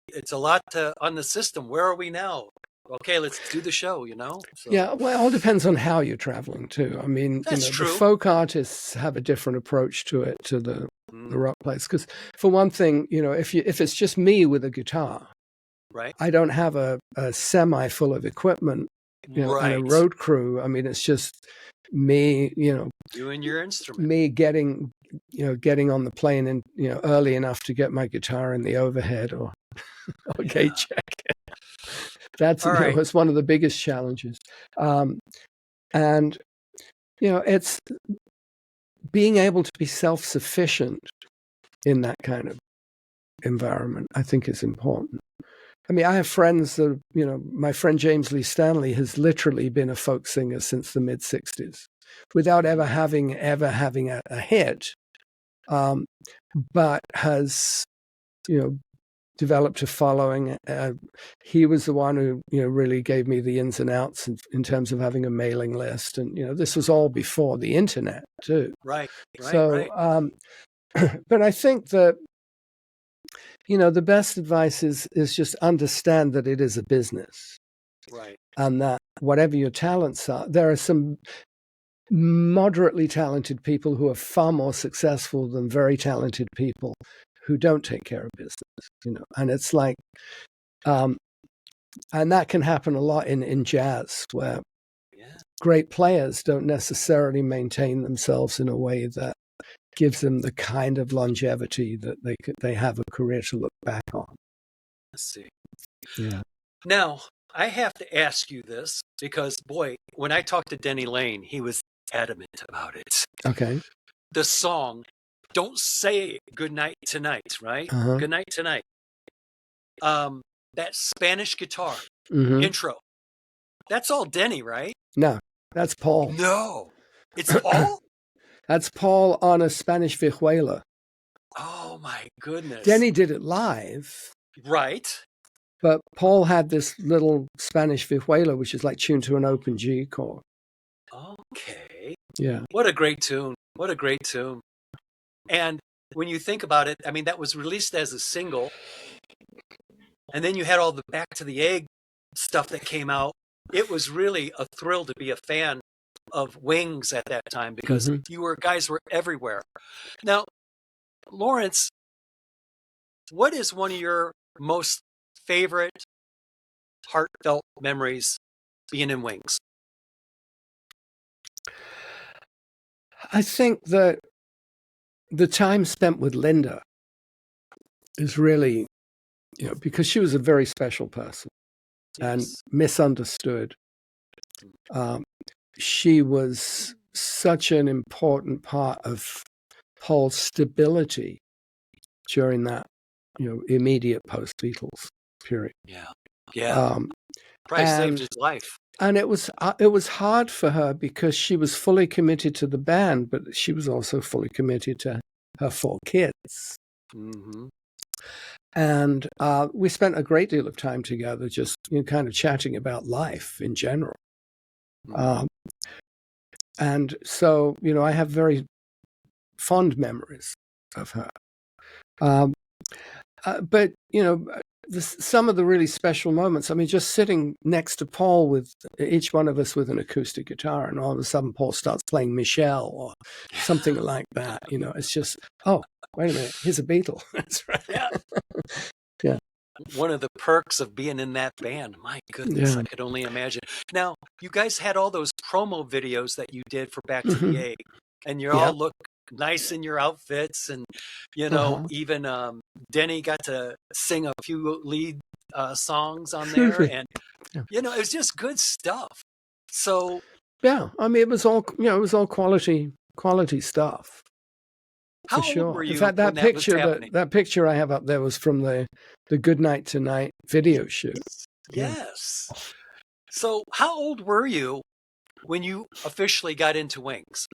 it's a lot on the system. Where are we now? Okay, let's do the show, So. Yeah, well, it all depends on how you're traveling, too. I mean, That's true. The folk artists have a different approach to it, to the rock place. Because for one thing, if it's just me with a guitar, right, I don't have a semi full of equipment, and a road crew. I mean, it's just me, you and your instrument. Me getting on the plane and early enough to get my guitar in the overhead or gate check. That's it's one of the biggest challenges, and it's being able to be self-sufficient in that kind of environment. I think is important. I mean, I have friends that my friend James Lee Stanley has literally been a folk singer since the mid '60s, without ever having a hit, but has developed a following. He was the one who really gave me the ins and outs in terms of having a mailing list, and this was all before the internet too. Right. So, but I think that the best advice is just understand that it is a business, right, and that whatever your talents are, there are some moderately talented people who are far more successful than very talented people who don't take care of business, and it's like, and that can happen a lot in jazz, where great players don't necessarily maintain themselves in a way that gives them the kind of longevity that they have a career to look back on. Let's see. Yeah. Now, I have to ask you this because, boy, when I talked to Denny Lane, he was adamant about it. Okay. The song, Don't Say Goodnight Tonight, right? Good Night Tonight. That Spanish guitar intro, that's all Denny, right? No, that's Paul. No, it's Paul? That's Paul on a Spanish vihuela. Oh, my goodness. Denny did it live. Right. But Paul had this little Spanish vihuela, which is like tuned to an open G chord. Okay. Yeah. What a great tune. What a great tune. And when you think about it, I mean, that was released as a single. And then you had all the Back to the Egg stuff that came out. It was really a thrill to be a fan of Wings at that time because guys were everywhere. Now, Laurence, what is one of your most favorite heartfelt memories being in Wings? I think that the time spent with Linda is really, because she was a very special person and misunderstood. She was such an important part of Paul's stability during that, immediate post-Beatles period. Yeah. Yeah. Probably saved his life. And it was hard for her because she was fully committed to the band, but she was also fully committed to her 4 kids. Mm-hmm. And we spent a great deal of time together, just kind of chatting about life in general. Mm-hmm. And so, I have very fond memories of her. But, some of the really special moments, I mean, just sitting next to Paul with each one of us with an acoustic guitar, and all of a sudden Paul starts playing Michelle or something like that. It's just, oh, wait a minute, here's a Beatle. That's right. Yeah. Yeah. One of the perks of being in that band. My goodness, Yeah. I could only imagine. Now, you guys had all those promo videos that you did for Back to the A, and you all look nice in your outfits, and even Denny got to sing a few lead songs on there, and it was just good stuff. So yeah, I mean, it was all quality stuff. how For sure. old were you In fact, when that was happening? that picture I have up there was from the Good Night Tonight video shoot. Yes. So how old were you when you officially got into Wings?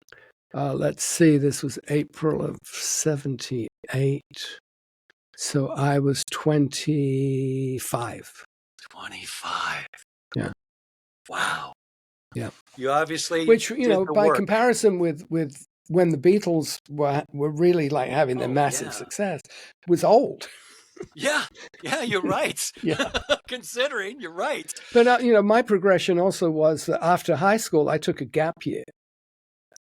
Let's see, this was April of 78. So I was 25. 25. Yeah. Wow. Yeah. You obviously Which, by work. comparison with when the Beatles were really like having their massive success, was old. Yeah, you're right. Yeah. Considering, you're right. But, my progression also was that after high school, I took a gap year.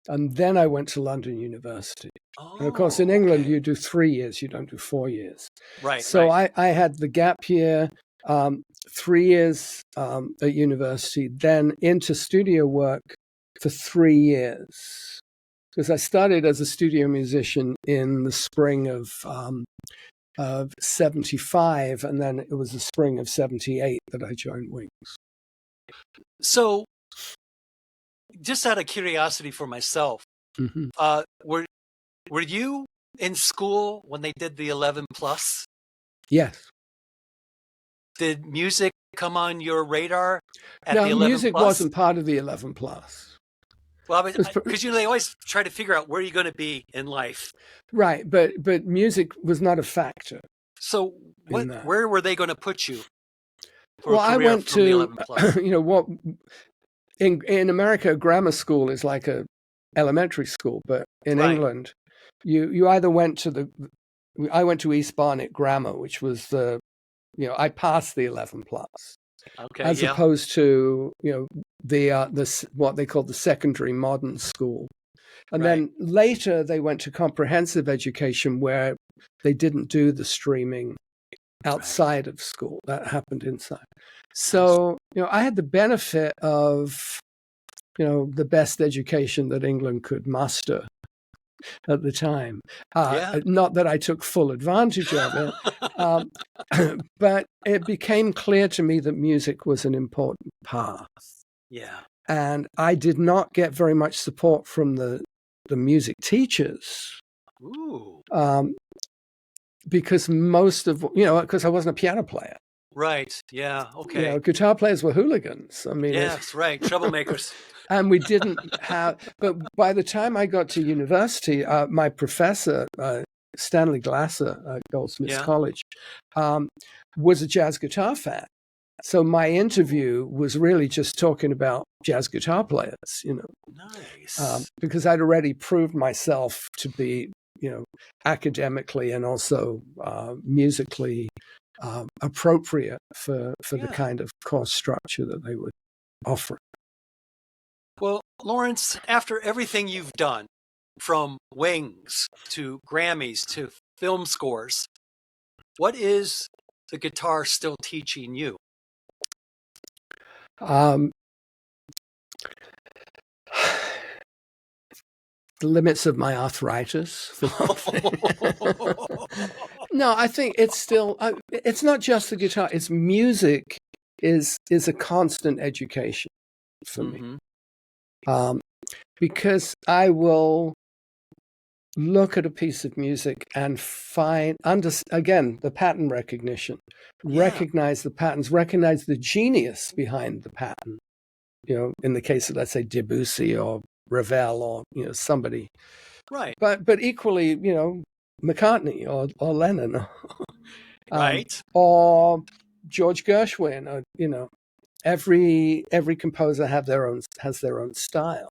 And then I went to London University. Oh, and of course, in England, you do 3 years, you don't do 4 years. Right. So right. I had the gap year, 3 years at university, then into studio work for 3 years. Because I started as a studio musician in the spring of 75, and then it was the spring of 78 that I joined Wings. So, just out of curiosity for myself, were you in school when they did the 11 plus? Yes. Did music come on your radar at No, the 11 music plus? wasn't part of the 11 plus. Well, because they always try to figure out where you're going to be in life. Right, but music was not a factor. So where were they going to put you? Well, I went to what in America, grammar school is like a elementary school, but in England, you either went to I went to East Barnet Grammar, which was I passed the 11 plus. Okay, as opposed to the what they called the secondary modern school, and then later they went to comprehensive education where they didn't do the streaming outside of school. That happened inside. So I had the benefit of the best education that England could muster at the time. Not that I took full advantage of it, but it became clear to me that music was an important path. Yeah. And I did not get very much support from the music teachers. Ooh. Because most of, because I wasn't a piano player. Right. Yeah. Okay. Guitar players were hooligans. I mean, yes, right. Troublemakers. And we didn't have, but by the time I got to university, my professor, Stanley Glasser at Goldsmiths College, was a jazz guitar fan. So my interview was really just talking about jazz guitar players, Nice. Because I'd already proved myself to be, academically and also musically appropriate for the kind of course structure that they would offer. Well, Laurence, after everything you've done, from Wings to Grammys to film scores, what is the guitar still teaching you? The limits of my arthritis. No, I think it's still, it's not just the guitar, it's music is a constant education for me. Because I will, look at a piece of music and again, the pattern recognition, recognize the patterns, recognize the genius behind the pattern. In the case of, let's say, Debussy or Ravel or, somebody. Right. But equally, McCartney or Lennon, Right. or George Gershwin, or, every composer has their own style.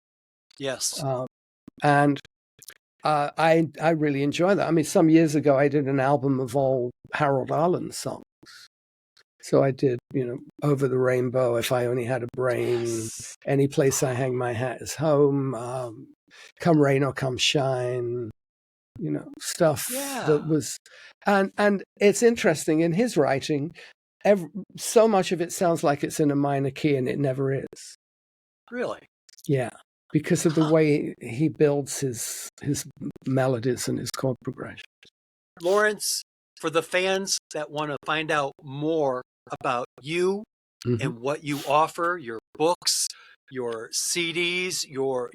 Yes. And I really enjoy that. I mean, some years ago, I did an album of all Harold Arlen songs. So I did, Over the Rainbow, If I Only Had a Brain, Yes. Any Place I Hang My Hat Is Home, Come Rain or Come Shine, stuff that was, and it's interesting in his writing, so much of it sounds like it's in a minor key, and it never is. Really? Yeah, because of the way he builds his melodies and his chord progression. Laurence, for the fans that want to find out more about you and what you offer, your books, your CDs, your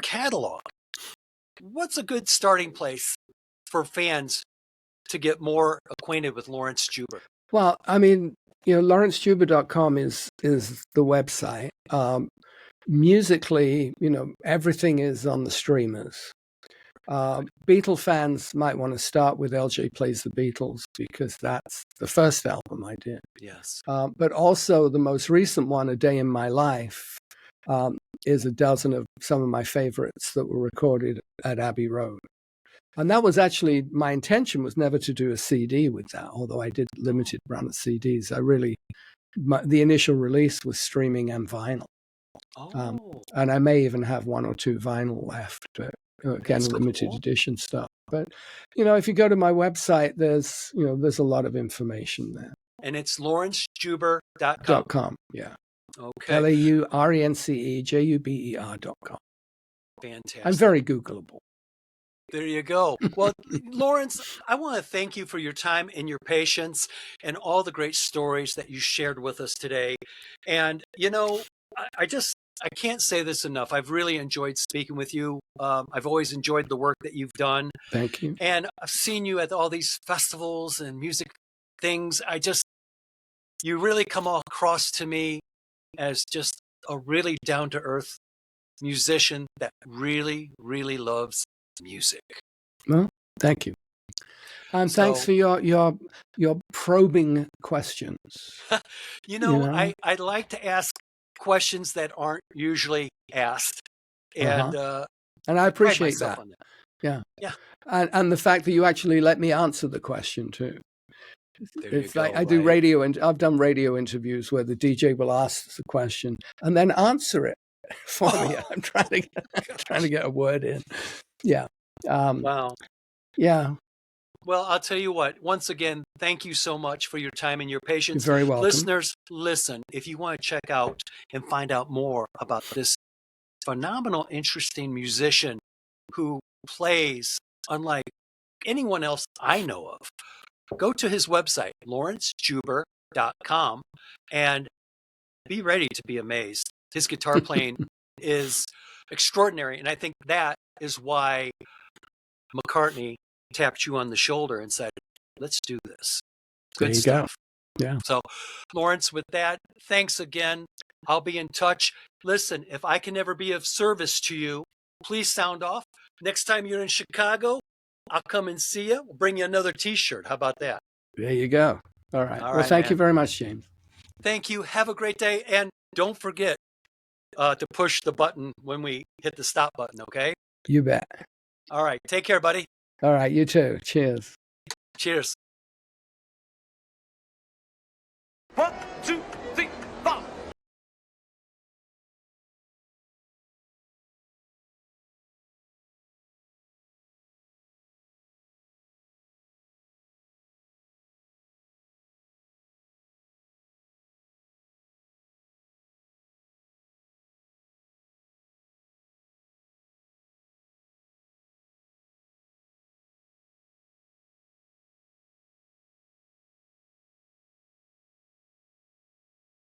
catalog, what's a good starting place for fans to get more acquainted with Laurence Juber? Well, I mean, LaurenceJuber.com is the website. Musically, everything is on the streamers. Beatle fans might want to start with LJ Plays the Beatles, because that's the first album I did. Yes. But also the most recent one, A Day in My Life, is a dozen of some of my favorites that were recorded at Abbey Road. And that was actually, my intention was never to do a CD with that, although I did limited run of CDs. The initial release was streaming and vinyl. And I may even have one or two vinyl left, but again, limited edition stuff. But, if you go to my website, there's a lot of information there. And it's laurencejuber.com. .com, yeah. Okay. LaurenceJuber.com. Fantastic. I'm very Googleable. There you go. Well, Laurence, I want to thank you for your time and your patience and all the great stories that you shared with us today. And, I can't say this enough. I've really enjoyed speaking with you. I've always enjoyed the work that you've done. Thank you. And I've seen you at all these festivals and music things. You really come across to me as just a really down-to-earth musician that really, really loves music. Well, thank you. And thanks for your probing questions. I'd like to ask questions that aren't usually asked. And I appreciate that. Yeah. Yeah. And the fact that you actually let me answer the question too. It's like I do radio, and I've done radio interviews where the DJ will ask the question and then answer it for me. I'm trying to get a word in. Yeah. Wow. Yeah. Well, I'll tell you what, once again, thank you so much for your time and your patience. You're very welcome. Listeners, listen, if you want to check out and find out more about this phenomenal, interesting musician who plays unlike anyone else I know of, go to his website, laurencejuber.com, and be ready to be amazed. His guitar playing is extraordinary, and I think that is why McCartney tapped you on the shoulder and said, let's do this. Good stuff. Go. Yeah. So, Laurence, with that, thanks again. I'll be in touch. Listen, if I can ever be of service to you, please sound off. Next time you're in Chicago, I'll come and see you. We'll bring you another T-shirt. How about that? There you go. All right. Well, thank you very much, James. Thank you. Have a great day. And don't forget to push the button when we hit the stop button, okay? You bet. All right. Take care, buddy. All right. You too. Cheers. Cheers.